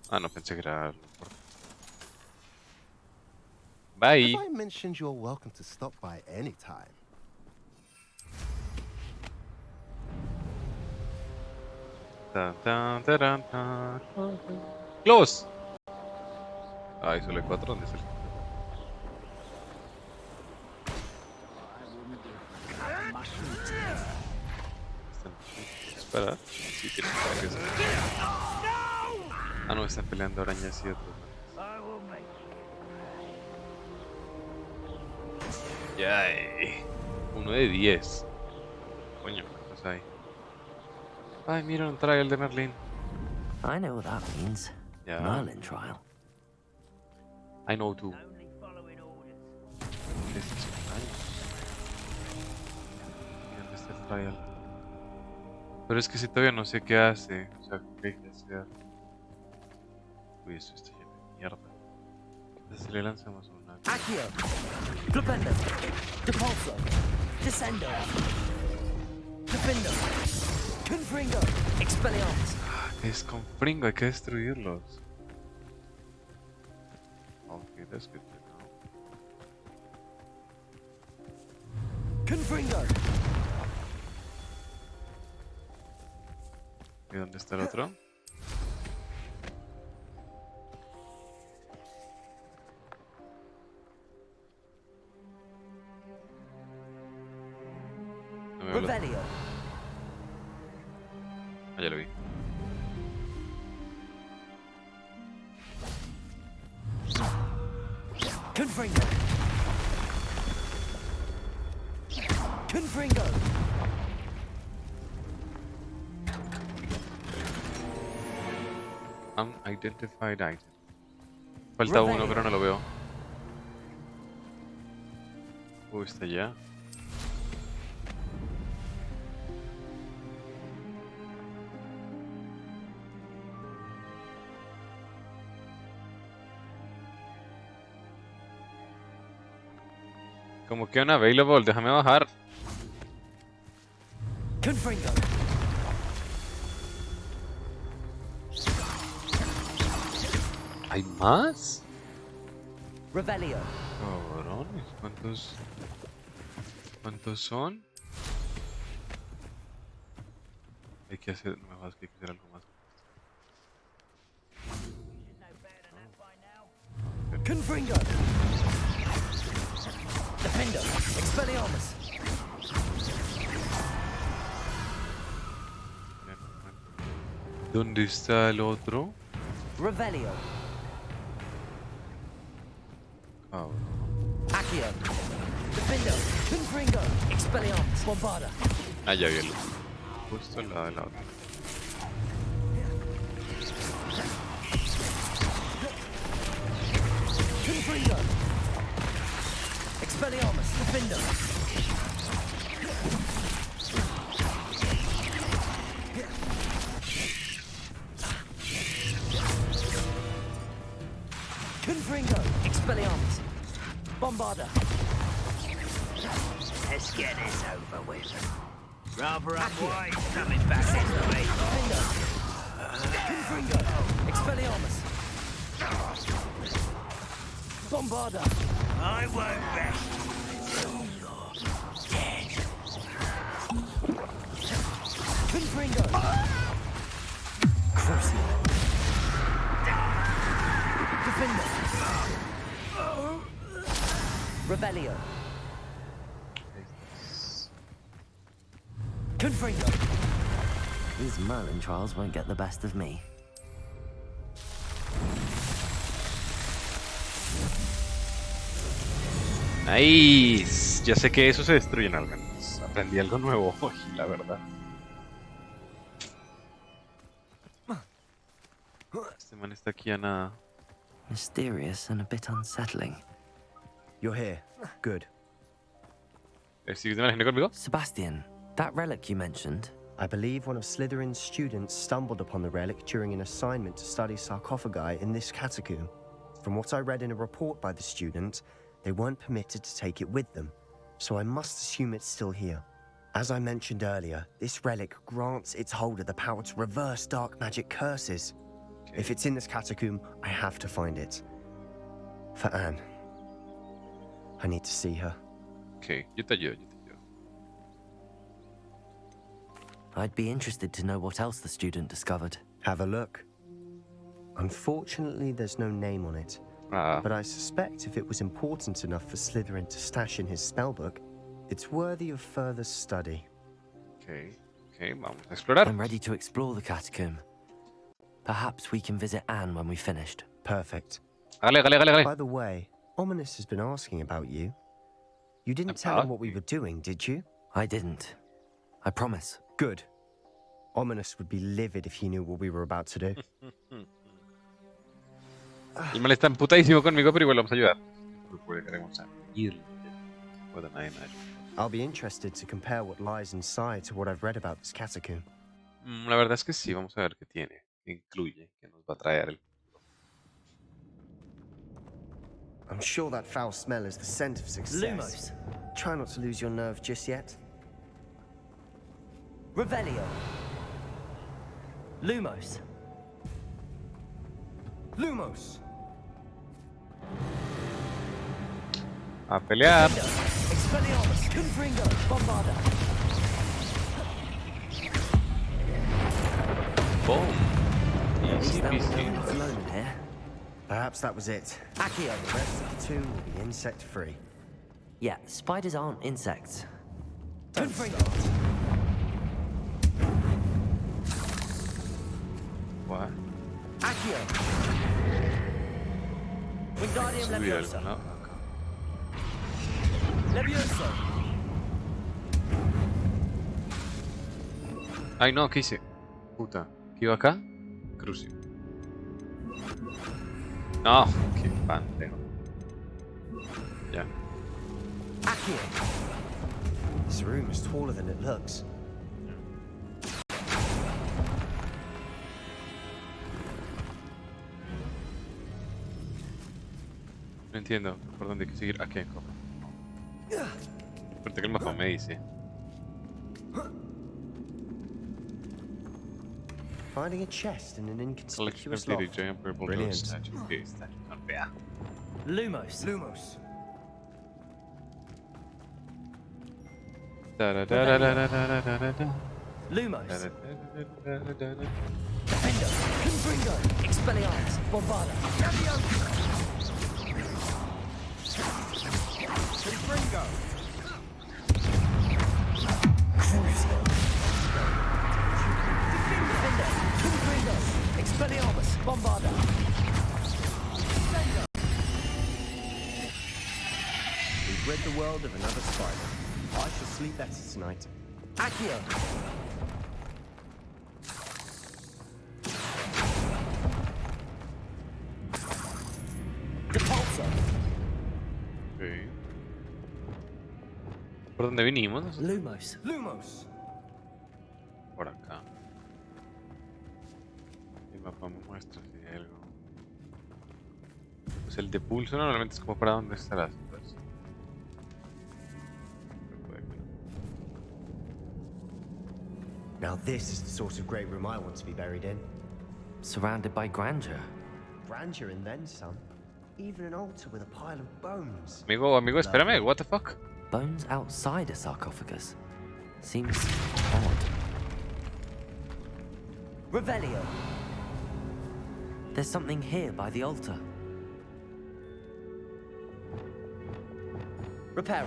Ah, no pensé que era... Bye. Have I mentioned you're welcome to stop by any time? ¡Globos! Ay, solo hay 4. ¿Dónde es el? Espera. Sí, tiene ataques. Ah, no, están peleando arañas y otros. Yay. 1 de 10. Coño, ¿qué pasa ahí? Ay, mira un trial de Merlin. I know what that means. Yeah. Merlin trial. I know too. Este es extraño. ¿Dónde está el trial? Pero es que si todavía no sé qué hace. O sea, qué hay que hacer. Uy, esto está lleno de mierda. Entonces le lanzamos una. Accio. Flipendo. Depulso. Descendo. Defendo. Confringo. Expelliarmus. Es con Fringo, hay que destruirlos. Okay, that's good to know. Confringo. ¿Y dónde está el otro? No veo los... Revelio. Ah, ya lo vi. Confringo. Confringo. Unidentified item. Falta uno, pero no lo veo. Está allá. Como que unavailable, déjame bajar. Confringo. ¿Hay más? Revelio. Cabrones, ¿cuántos son? Hay que hacer, no me jodas que hay que hacer algo más. Confringo. Defendo. Expelliarmus. ¿Dónde está el otro? Revelio. Cabrón. Accio. Defendo. Confringo. Expelliarmus. Bombarda. Ah, ya vi el justo al lado de la otra. Confringo. Expelliarmus. Defendo. Confringo. Expelliarmus. Bombarda. Let's get this over with. Rather unwise coming back this way. Confringo. Expelliarmus. Bombarda. I won't rest until you're dead. Confringo. Crucio. Defender. Revelio. Confringo. These Merlin trials won't get the best of me. Nice. Ya sé que eso se destruye en al menos. Aprendí algo nuevo hoy, la verdad. Este man está aquí a nada. Mysterious and a bit unsettling. You're here. Good. ¿Sigues de la gente conmigo? Sebastian, that relic you mentioned. I believe one of Slytherin's students stumbled upon the relic during an assignment to study sarcophagi in this catacomb. From what I read in a report by the student, they weren't permitted to take it with them, so I must assume it's still here. As I mentioned earlier, this relic grants its holder the power to reverse dark magic curses. Okay. If it's in this catacomb, I have to find it. For Anne. I need to see her. Okay, yo te ayudo. I'd be interested to know what else the student discovered. Have a look. Unfortunately, there's no name on it. But I suspect if it was important enough for Slytherin to stash in his spellbook, it's worthy of further study. Okay, Ok, vamos a explorar. I'm ready to explore the catacomb. Perhaps we can visit Anne when we've finished. Perfect. Hágale. By the way, Ominous has been asking about you. You didn't tell him what we were doing, did you? I didn't. I promise. Good. Ominous would be livid if he knew what we were about to do. El mal está emputadísimo conmigo, pero igual vamos a ayudar. Recuerden que queremos ir. Puede nadie más. I'll be interested to compare what lies inside to what I've read about this catacomb. La verdad es que sí, vamos a ver qué tiene, qué incluye, qué nos va a traer el... I'm sure that foul smell is the scent of success. Lumos. Try not to lose your nerve just yet. Revelio. Lumos. Lumos. A pelear. Expelliarmus. Confringo. Bombarda. Boom. Easy peasy. Alone in here. Perhaps that was it. Accio. The rest of the tomb will be insect-free. Yeah, spiders aren't insects. Confringo. What? Accio. Wingardium Leviosa. No. Leviosa. Ay no, ¿qué hice? Puta. ¿Qué iba acá? Crucio. No, qué pendejo. Ya. Accio. This room is taller than it looks. No entiendo por dónde hay que seguir. Aquí, suerte que el mapa me dice. Finding a chest in an Collection of inconspicuous daily loft. giant purple Brilliant. statue. Okay, statue. Not bad. Lumos. Lumos. Lumos. Lumos. Defender. Confringo. Expelliarmus. Bombarda. Confringo. Crucio. Defender. Confringo. Expelliarmus. Bombarda. We've rid the world of another spider. I shall sleep better tonight. Accio. Depulso. Okay. ¿Por dónde vinimos? Lumos. Lumos. Por acá. El mapa me muestra si hay algo. Pues el de pulso normalmente es como para dónde estarás. Pues. Now this is the sort of great room I want to be buried in. Surrounded by grandeur. Grandeur and then some. Even an altar with a pile of bones. Amigo, espérame, what the fuck? Bones outside a sarcophagus. Seems odd. Revelio. There's something here by the altar. Reparo.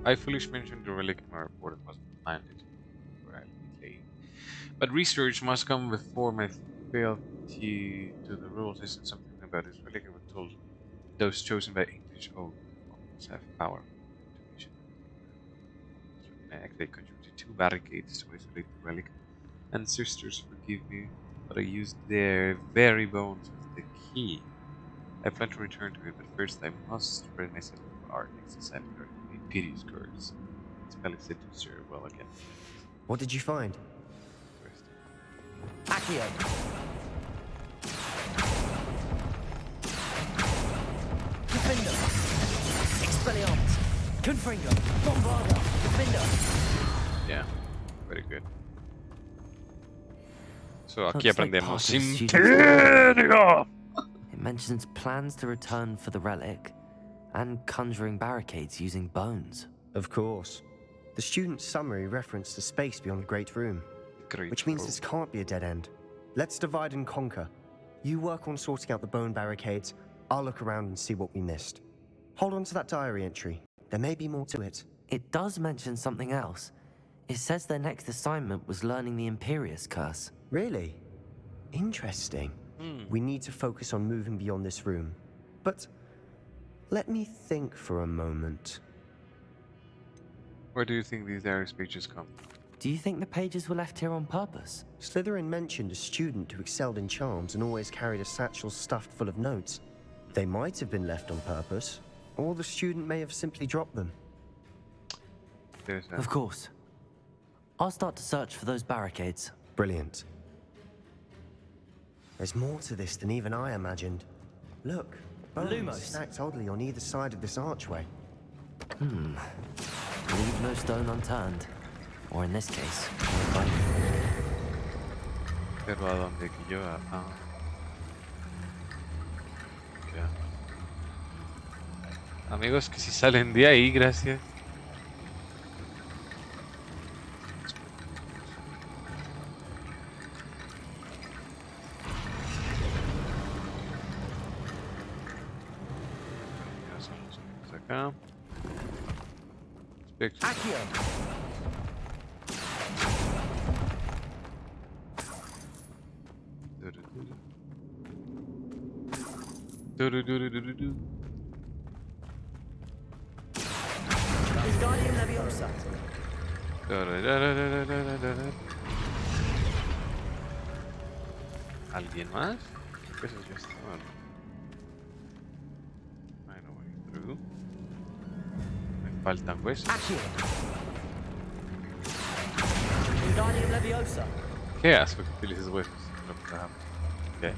I foolish mentioned the relic in my report. It must be planted where I lay. But research must come before my fealty to the rules isn't something about this relic. I was told those chosen by English oath have power. They contributed 2 barricades to isolate the relic. And sisters, forgive me, but I used their very bones as the key. I plan to return to it, but first I must spread myself with art next to Senator. Piteous curse. Spelling seducer well again. What did you find? Accio. Defender. Expelliarmus. Confringo. Bombarda. Defender. Yeah, very good. So aquí Looks like aprendemos part of the Imperio! It mentions plans to return for the relic and conjuring barricades using bones. Of course. The student's summary referenced a space beyond the Great Room, which means this can't be a dead end. Let's divide and conquer. You work on sorting out the bone barricades, I'll look around and see what we missed. Hold on to that diary entry. There may be more to it. it does mention something else. It says their next assignment was learning the Imperious Curse. Really? Interesting. We need to focus on moving beyond this room. But let me think for a moment. Where do you think these diary pages come? Do you think the pages were left here on purpose? Slytherin mentioned a student who excelled in charms and always carried a satchel stuffed full of notes. They might have been left on purpose, or the student may have simply dropped them. Of course. I'll start to search for those barricades. Brilliant. There's more to this than even I imagined. Look, bones stacked oddly on either side of this archway. Leave no stone unturned. Or in this case, Pero a dónde que yo ya. Amigos, que si salen de ahí, gracias. Ya son los únicos acá. Wingardium Leviosa. ¿Alguien más? Eso ya está. Find a way through. Me faltan huesos. Wingardium Leviosa. ¿Qué asco que utilices huesos? No, ¿qué?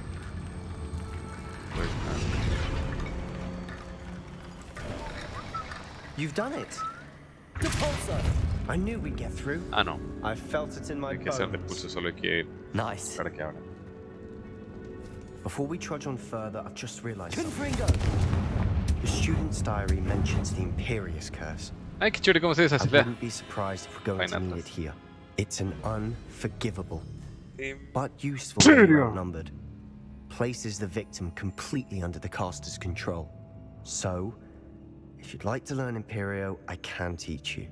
You've done it! I knew we'd get through. Ah, no. I felt it in my Hay que hacer de bones. pulso, solo hay que... Nice. Para que abra. Before we trudge on further, I've just realized something. The student's diary mentions the Imperious Curse. Ay, qué chévere cómo se I deshace. wouldn't be surprised if we're going to need it here. It's an unforgivable, but useful when you're outnumbered. Places the victim completely under the caster's control. So, if you'd like to learn Imperio, I can teach you.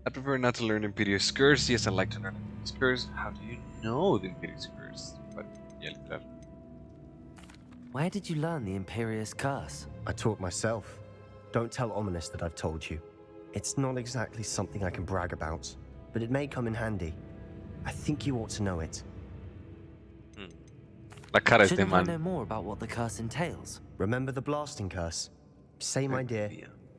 I prefer not to learn Imperious Curse. Yes, I like to learn Imperious Curse. How do you know the Imperious Curse? But, yeah, literal. Where did you learn the Imperious Curse? I taught myself. Don't tell Ominous that I've told you. It's not exactly something I can brag about, but it may come in handy. I think you ought to know it. La cara es de Shouldn't I know man. more about what the curse entails? Remember the blasting curse? Same idea,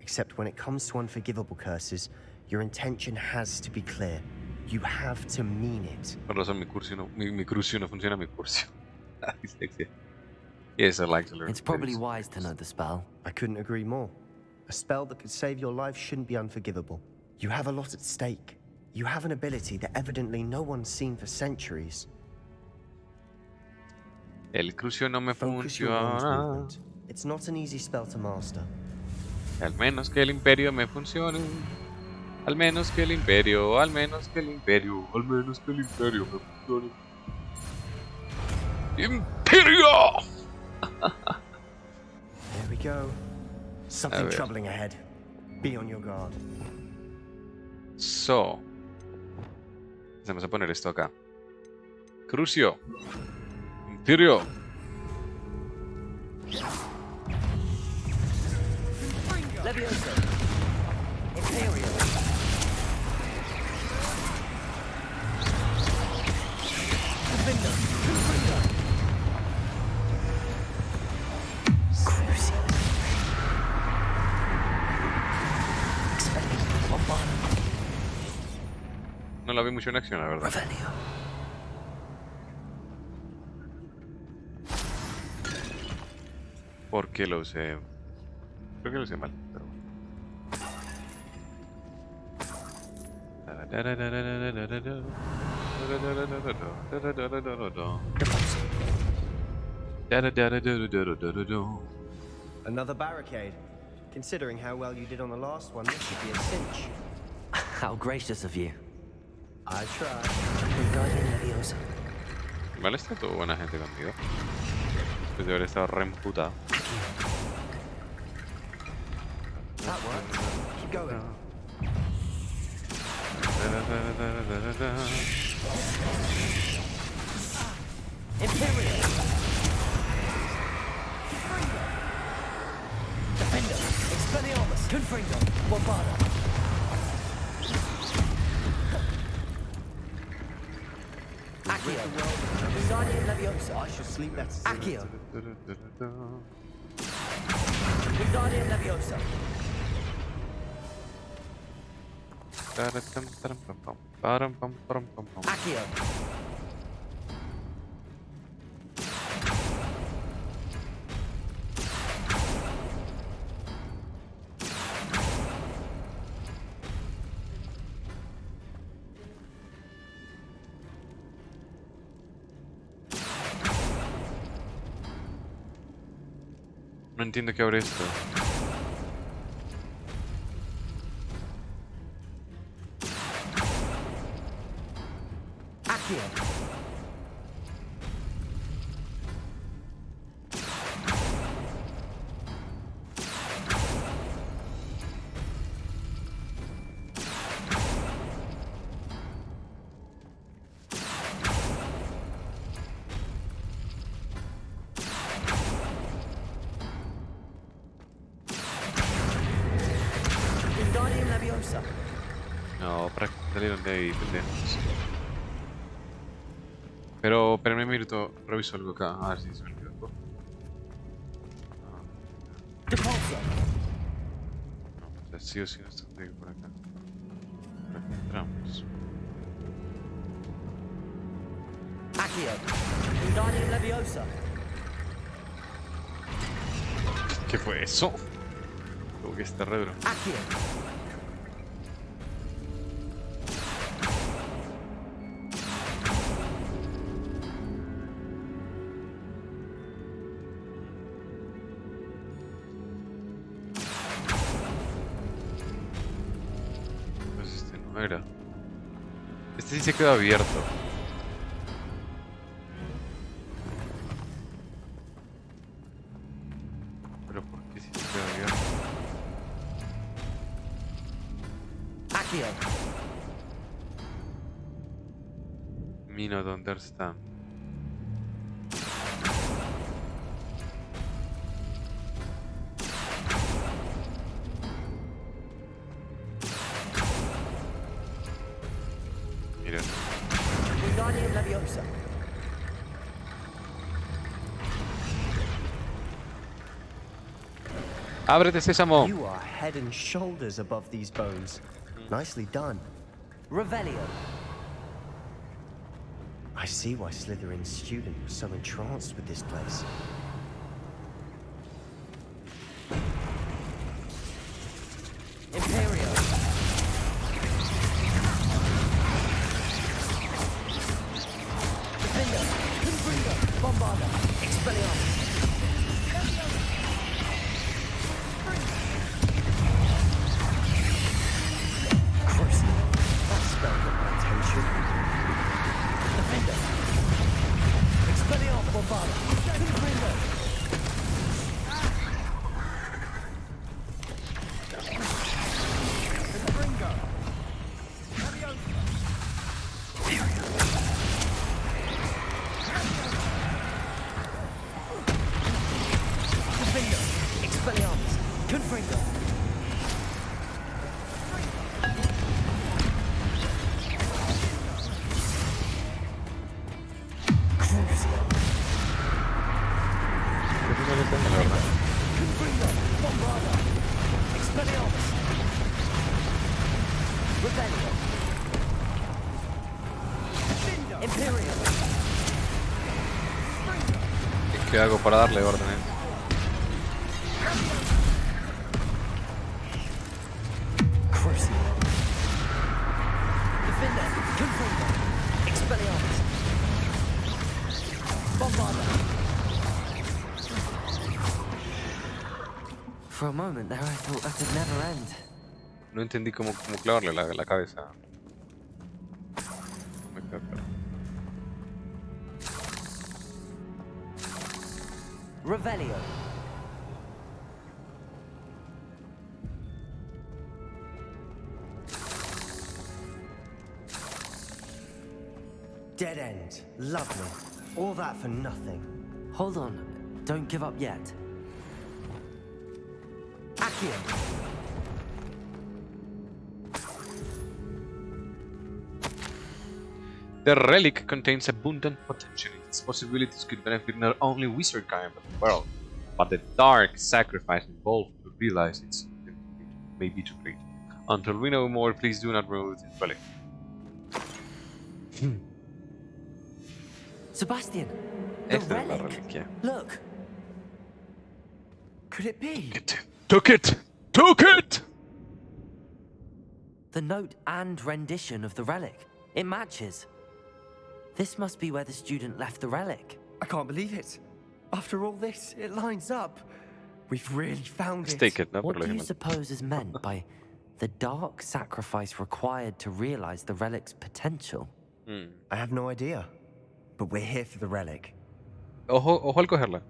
except when it comes to unforgivable curses, your intention has to be clear. You have to mean it. Por razón mi curso no, mi crucio no funciona, mi curso. Dislexia. Yes, I like to learn. It's probably wise to know the spell. I couldn't agree more. A spell that could save your life shouldn't be unforgivable. You have a lot at stake. You have an ability that evidently no one's seen for centuries. El crucio no me Focus your bones funciona. movement. It's not an easy spell to master. Al menos que el imperio me funcione. Al menos que el imperio, al menos que el imperio, al menos que el imperio me funcione. ¡Imperio! There we go. Something troubling ahead. Be on your guard. So. Vamos a poner esto acá. Crucio. Imperio. Leviosa. Imperio. No la vi mucho en acción, la verdad. Porque lo usé. Creo que lo usé mal, pero bueno. Another barricade. Considering how well you did on the last one, this should be a cinch. How gracious of you. I tried. Wingardium Leviosa. Igual está todo buena gente conmigo. Después de haber estado re emputado. That worked. going. Imperial. Defender. Expelliarmus. Confringo. Bombarda. Accio. Wingardium Leviosa. I shall sleep better. Accio. Wingardium Leviosa. Accio. No entiendo qué abre esto. Accio. Wingardium Leviosa. No, para que salieron de ahí, pendejos. Pero, espérame un minuto, reviso algo acá. A ver si se me olvidó algo. Depulso. No, o sea, sí o sí no está por acá. Por acá entramos. Accio. Wingardium Leviosa. ¿Qué fue eso? Como que está re duro. Accio. Pues este no era. Este sí se quedó abierto. Pero ¿por qué sí se quedó abierto? Accio. Me not understand. Mira. Wingardium Leviosa. ¡Ábrete, Sésamo! You are head and shoulders above these bones. Nicely done. Revelio. I see why Slytherin's student was so entranced with this place. Imperio. Defender. Confringo. Bombarda. Expelliarmus. Crucible. That spell got my attention. Defender. Expelliarmus. Bombarda. Confringo. Defender. Expelliarmus. Confringo. Confringo. Bombarda. Expelliarmus. Revelio. Imperial. ¿Qué hago para darle órdenes? Crucible. Defender. Confringo. Expelliarmus. Bombarda. For a moment there, I thought that would never end. No entendí cómo clavarle la cabeza. Me quedo claro. Revelio. dead end. Lovely. All that for nothing. Hold on. Don't give up yet. Accio! The relic contains abundant potential. Its possibilities could benefit not only wizardkind but the world. But the dark sacrifice involved to realize its may be too great. Until we know more, please do not remove this relic. Sebastian! The relic! Yeah. Look! Could it be? Took it! Took it! The note and rendition of the relic. It matches. This must be where the student left the relic. I can't believe it. After all this, it lines up. We've really found it. Take it, no What do you problem. suppose is meant by the dark sacrifice required to realize the relic's potential? I have no idea. But we're here for the relic. Ojo al cogerla.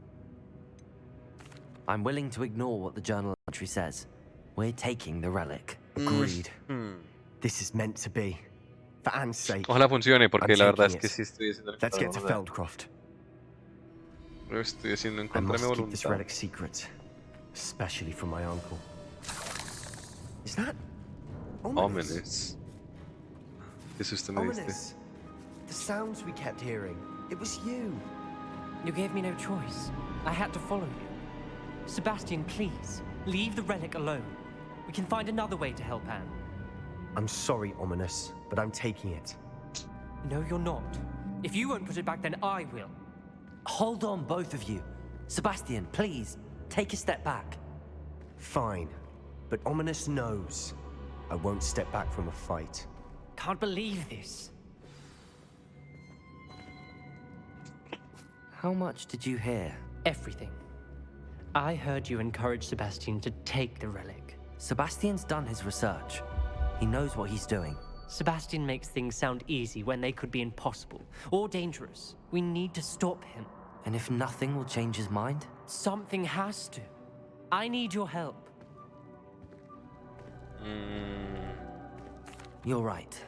I'm willing to ignore what the journal entry says. We're taking the relic. Agreed. This is meant to be. For Anne's sake. Ojalá funcione, porque I'm la verdad es taking que it. sí estoy haciendo el Let's get to contrario. Feldcroft. Lo estoy haciendo en I contra de mi must keep this voluntad. relic secret. Especially from my uncle. Is that ominous? Ominous. ¿Qué susto me diste? Ominous. The sounds we kept hearing. It was you. You gave me no choice. I had to follow you. Sebastian, please, leave the relic alone. We can find another way to help Anne. I'm sorry, Ominous, but I'm taking it. No, you're not. If you won't put it back, then I will. Hold on, both of you. Sebastian, please, take a step back. Fine. But Ominous knows. I won't step back from a fight. Can't believe this. How much did you hear? Everything. I heard you encourage Sebastian to take the relic. Sebastian's done his research. He knows what he's doing. Sebastian makes things sound easy when they could be impossible or dangerous. We need to stop him. And if nothing will change his mind? Something has to. I need your help. You're right.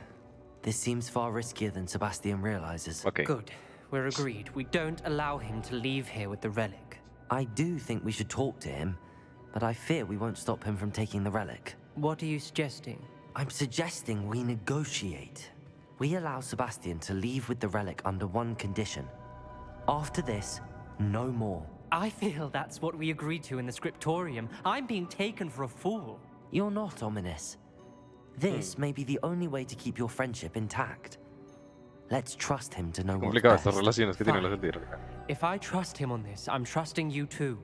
This seems far riskier than Sebastian realizes. Okay. Good. We're agreed. We don't allow him to leave here with the relic. I do think we should talk to him, but I fear we won't stop him from taking the relic. What are you suggesting? I'm suggesting we negotiate. We allow Sebastian to leave with the relic under one condition. After this, no more. I feel that's what we agreed to in the scriptorium. I'm being taken for a fool. You're not, Ominous. This may be the only way to keep your friendship intact. Let's trust him to know what's Complicadas best. estas relaciones que tienen los de If I trust him on this, I'm trusting you too.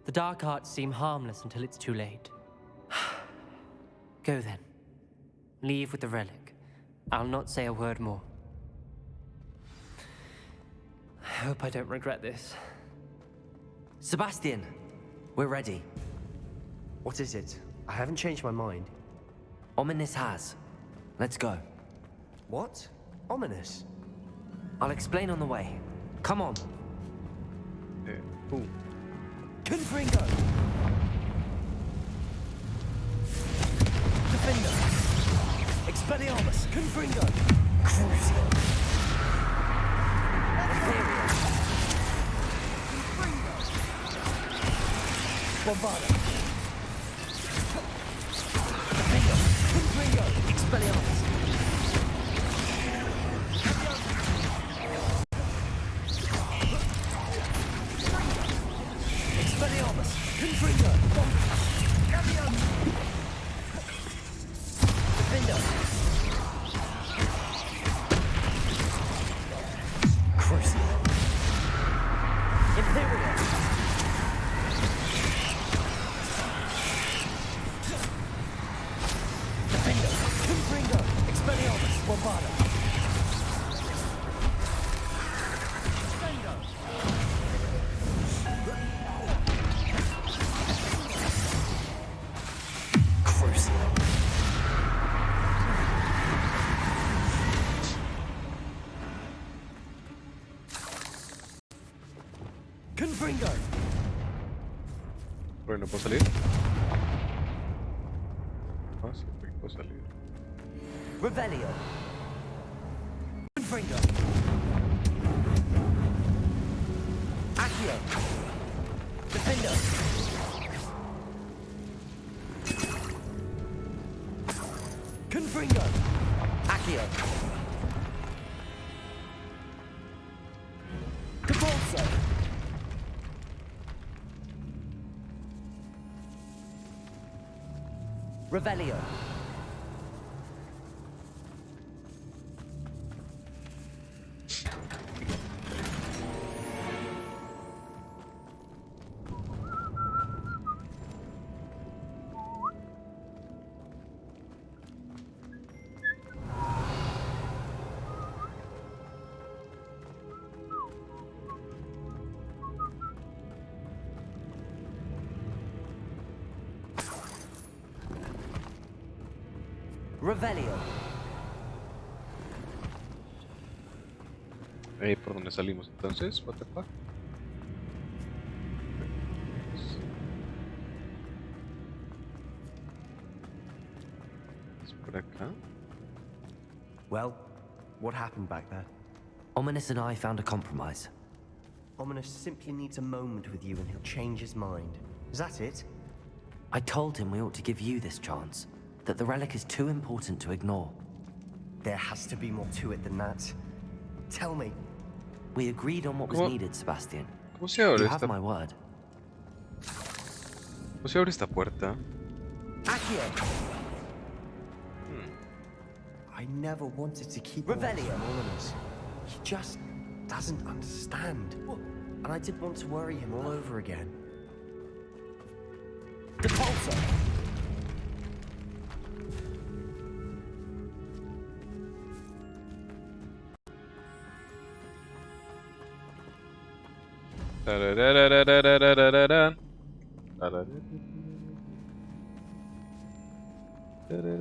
The dark arts seem harmless until it's too late. Go then. Leave with the relic. I'll not say a word more. I hope I don't regret this. Sebastian, we're ready. What is it? I haven't changed my mind. Ominous has. Let's go. What? Ominous? I'll explain on the way. Come on. Confringo! Defender! Expelliarmus! Confringo! Crucial! Ethereal! Confringo! Bombarda! Defender! Confringo! Expelliarmus! Expelliarmus! Confringo! Gavion! Defender! Crucial! Imperial! Defender! Confringo! Expelliarmus! Bombarda! Defender! Crucial! Confringo! Pero no puedo salir. Ah, sí, puedo salir. Revelio. Confringo. Accio. Defender. Confringo. Accio. Capulso. Revelio. Revelio. ¿Por dónde salimos entonces? What the fuck? ¿Es por acá? Well, what happened back there? Ominous and I found a compromise. Ominous simply needs a moment with you and he'll change his mind. Is that it? I told him we ought to give you this chance, that the relic is too important to ignore. There has to be more to it than that. Tell me. We agreed on what was needed, Sebastian. ¿Cómo se abre You esta? have my word. ¿Cómo se abre esta puerta? Accio. I never wanted to keep Revelio. Ominous. He just doesn't understand. And I didn't want to worry him all over again. Depulso.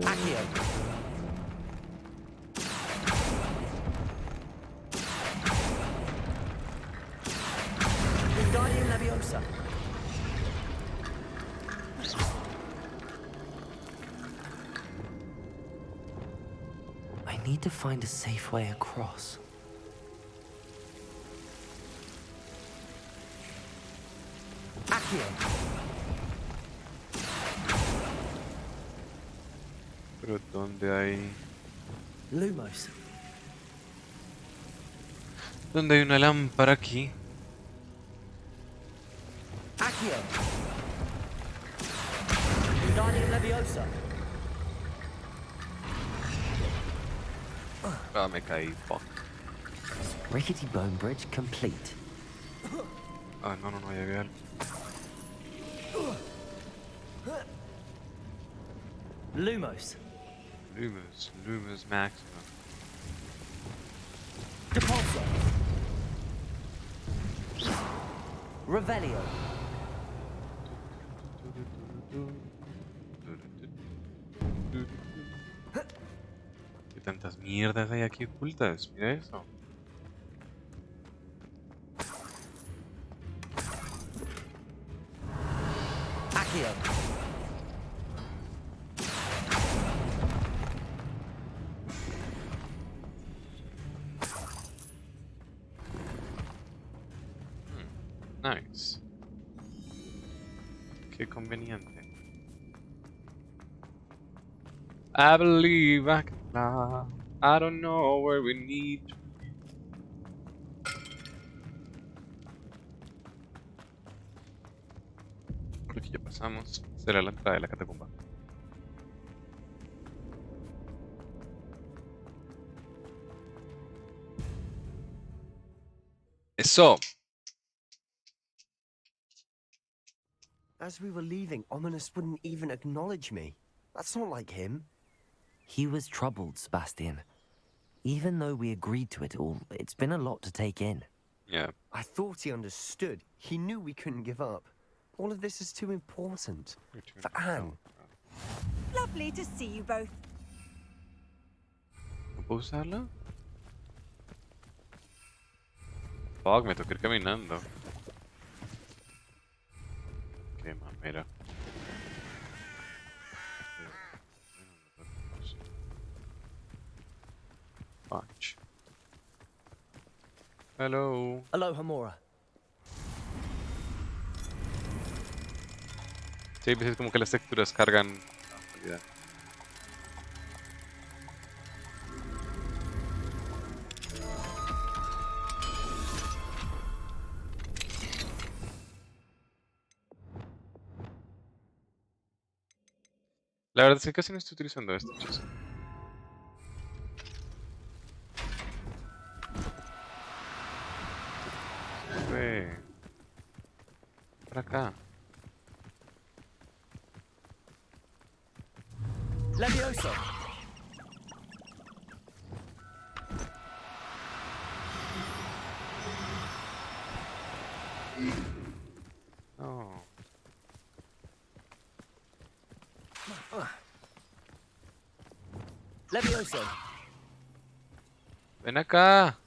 Accio. Wingardium Leviosa. I need to find a safe way across. Accio. Pero ¿dónde hay? Lumos. ¿Dónde hay una lámpara aquí? Accio. Wingardium Leviosa. Ah, me caí, fuck. Rickety bone bridge complete. Ah, no, ya había algo. Lumos. Lumos maximum. Depulso. Revelio. ¿Qué tantas mierdas hay aquí ocultas? Mira eso. Accio. Nice. Qué conveniente. I believe I can fly. I don't know where we need to be. Por aquí ya pasamos. Será la entrada de la catacumba. Eso. As we were leaving, Ominous wouldn't even acknowledge me. That's not like him. He was troubled, Sebastian. Even though we agreed to it all, it's been a lot to take in. Yeah. I thought he understood. He knew we couldn't give up. All of this is too important. For Anne. Lovely to see you both. ¿No puedo usarla? Fuck, me toca ir caminando. Qué mamera. Watch. Hello. Aloha Mora. Sí, hay veces como que las texturas cargan la calidad. La verdad es que casi no estoy utilizando esto. Para acá. Levioso. Oh. Levioso. Ven acá.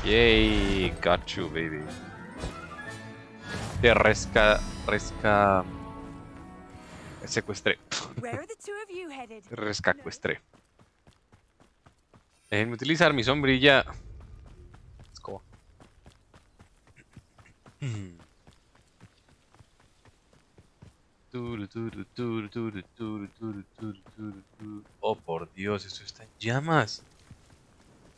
Yay, got you, baby. Te secuestré. Where are the two of you headed? Rescacuestré. Déjenme utilizar mi sombrilla. Escoba. Oh, por Dios, esto está en llamas.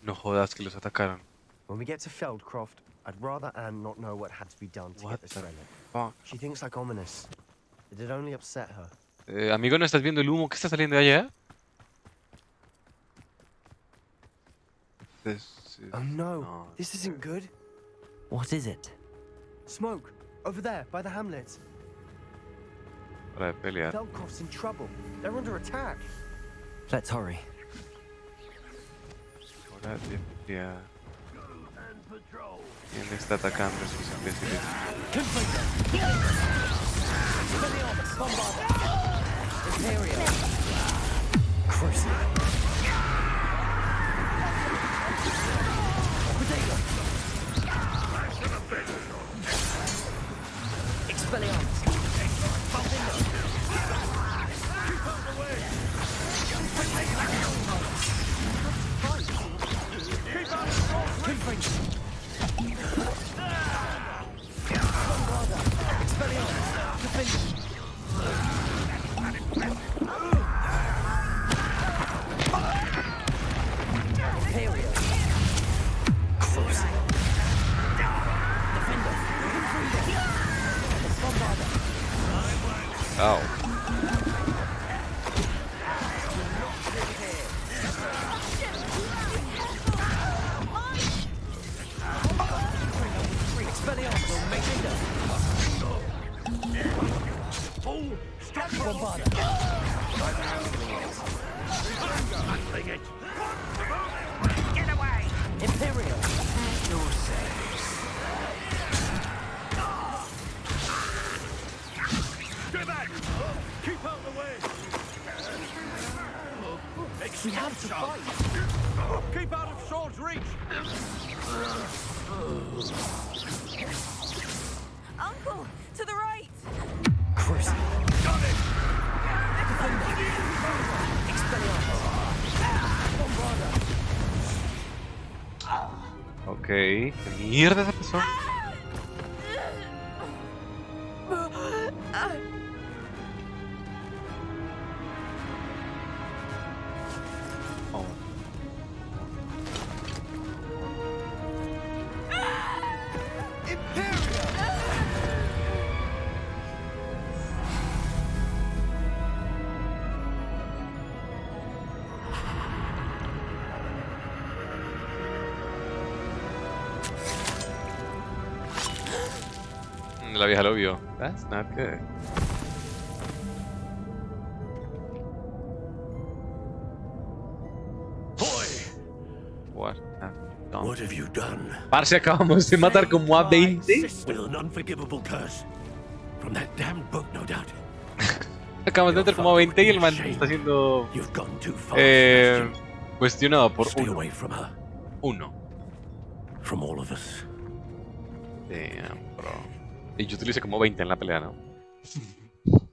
No jodas que los atacaron. When we get to Feldcroft, I'd rather Anne not know what had to be done to get this relic. Fuck. She thinks like ominous. It'd only upset her. Amigo, ¿no estás viendo el humo que está saliendo de allá? Oh no, this isn't good. What is it? Smoke, over there, by the hamlet. Hora de pelear. Feldcroft's in trouble. They're under attack. Let's hurry. Hora de pelear. ¿Quién está atacando a esos imbéciles? Oh. We have to fight. Keep out of sword's reach. Uncle, to the right. Chris. Got it. Ok, ¿qué mierda se pasó? Oh. La vieja lo vio. That's not good. What have you done? Parce, acabamos de matar como a 20. With an unforgivable curse. From that damned book, no doubt. Acabamos de matar como a 20 y el man está siendo cuestionado por uno. From all of us. Damn, bro. Y yo utilicé como 20 en la pelea, ¿no?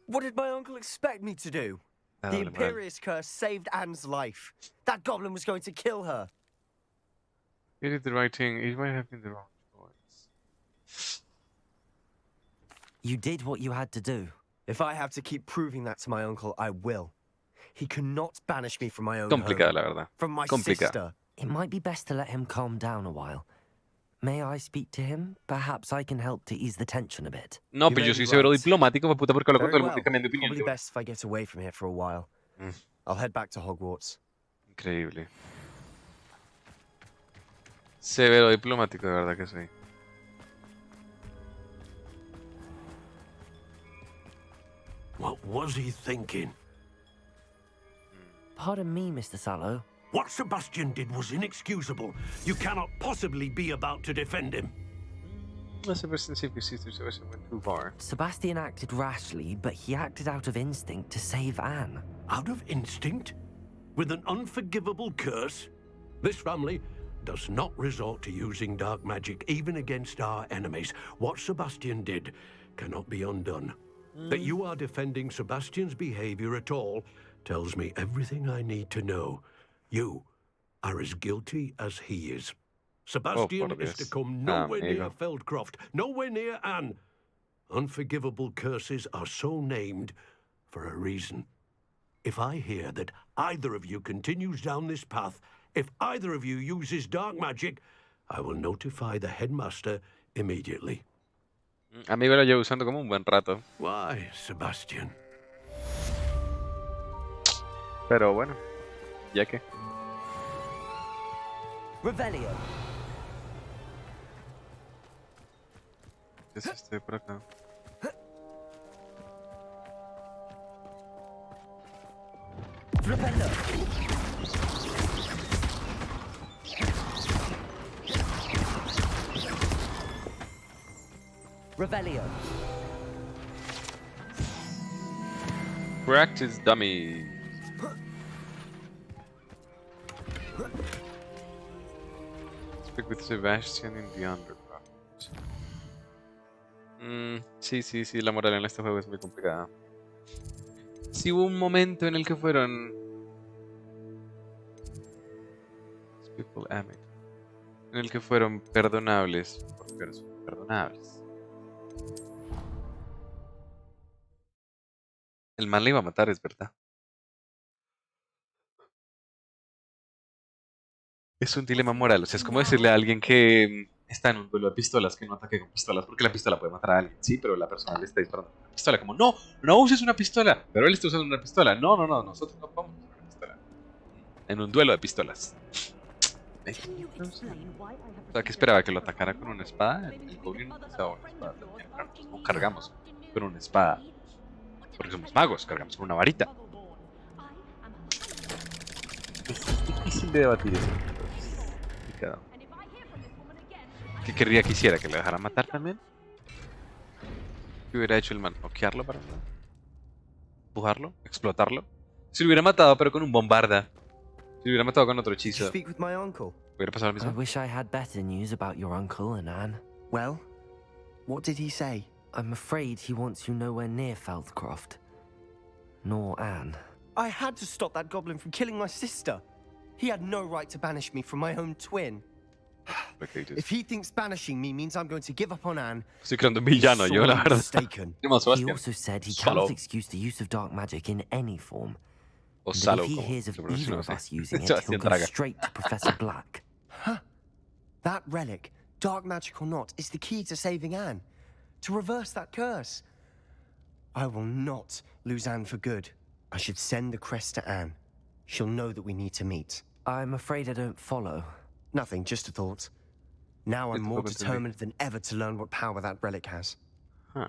What did my uncle expect me to do? The Imperious curse saved Anne's life. That goblin was going to kill her. You did the right thing. It might have been the wrong choice. You did what you had to do. If I have to keep proving that to my uncle, I will. He cannot banish me from my own Complicada, home. la verdad. From my Complicada. sister. It might be best to let him calm down a while. May I speak to him? Perhaps I can help to ease the tension a bit. No, pero yo soy severo diplomático, puta, porque hablo con todo el mundo y cambian de opinión. Probably best if I get away from here for a while. I'll head back to Hogwarts. Increíble. Severo diplomático, de verdad que soy. What was he thinking? Pardon me, Mr. Sallow. What Sebastian did was inexcusable. You cannot possibly be about to defend him. Sebastian went too far. Sebastian acted rashly, but he acted out of instinct to save Anne. Out of instinct? With an unforgivable curse? This family does not resort to using dark magic even against our enemies. What Sebastian did cannot be undone. That you are defending Sebastian's behavior at all tells me everything I need to know. You are as guilty as he is. Sebastian is to come nowhere near Feldcroft, nowhere near Anne. Unforgivable curses are so named for a reason. If I hear that either of you continues down this path, if either of you uses dark magic, I will notify the headmaster immediately. A mí me lo llevo usando como un buen rato. Why, Sebastian? Pero bueno, ya que. Revelio. ¿Qué es este por acá? Rependo. Revelio. Practice dummy. Speak with Sebastian in the underground. Sí, la moral en este juego es muy complicada. Sí hubo un momento en el que fueron... En el que fueron perdonables. Porque son perdonables. El man le iba a matar, es verdad. Es un dilema moral, o sea, es como decirle a alguien que está en un duelo de pistolas que no ataque con pistolas, porque la pistola puede matar a alguien, sí, pero la persona le está disparando con una pistola, como, no uses una pistola, pero él está usando una pistola, no, nosotros no podemos usar una pistola. En un duelo de pistolas. O sea, que esperaba que lo atacara con una espada, el goblin no usaba una espada también, claro, no cargamos con una espada, porque somos magos, cargamos con una varita. Es difícil de debatir eso. ¿Qué querría que hiciera? ¿Que le dejara matar también? ¿Qué hubiera hecho el man? ¿Noquearlo para nada? ¿Empujarlo? ¿Explotarlo? Si lo hubiera matado pero con un bombarda. Si lo hubiera matado con otro hechizo. ¿Hubiera pasado lo mismo? I wish I had better news about your uncle and Anne. Well, what did he say? I'm afraid he wants you nowhere near Feldcroft. Nor Anne. I had to stop that goblin from killing my sister. He had no right to banish me from my own twin. If he thinks banishing me means I'm going to give up on Anne, estoy creando un villano, yo, la verdad. He also said he cannot excuse the use of dark magic in any form. O And Sallow, if he como hears of se pronuncia, either no of sé. us using it, Sebastian he'll go Traga. straight to Professor Black. Huh? That relic, dark magic or not, is the key to saving Anne. To reverse that curse. I will not lose Anne for good. I should send the crest to Anne. She'll know that we need to meet. I'm afraid I don't follow. Nothing, just a thought. Now I'm more determined than ever to learn what power that relic has. Huh.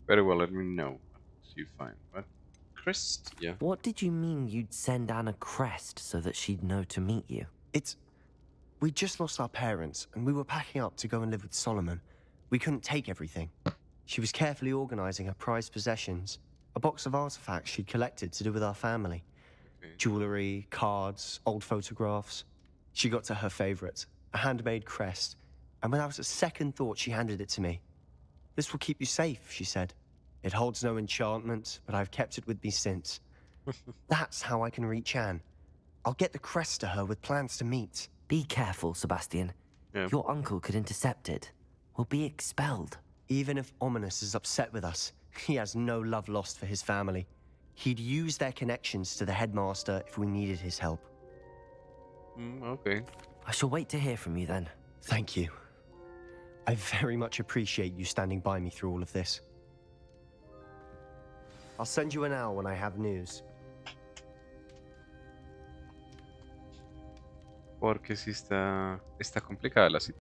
Very well, let me know once you find what crest. Yeah. What did you mean you'd send Anne a crest so that she'd know to meet you? We just lost our parents, and we were packing up to go and live with Solomon. We couldn't take everything. She was carefully organizing her prized possessions, a box of artifacts she'd collected to do with our family. Jewelry, cards, old photographs. She got to her favorite, a handmade crest, and without a second thought she handed it to me. This will keep you safe, she said. It holds no enchantment, but I've kept it with me since. That's how I can reach Anne. I'll get the crest to her with plans to meet. Be careful, Sebastian. Yeah. Your uncle could intercept it. We'll be expelled. Even if Ominous is upset with us, he has no love lost for his family. He'd use their connections to the headmaster if we needed his help. Okay. I shall wait to hear from you then. Thank you. I very much appreciate you standing by me through all of this. I'll send you an owl when I have news. Porque sí está complicada la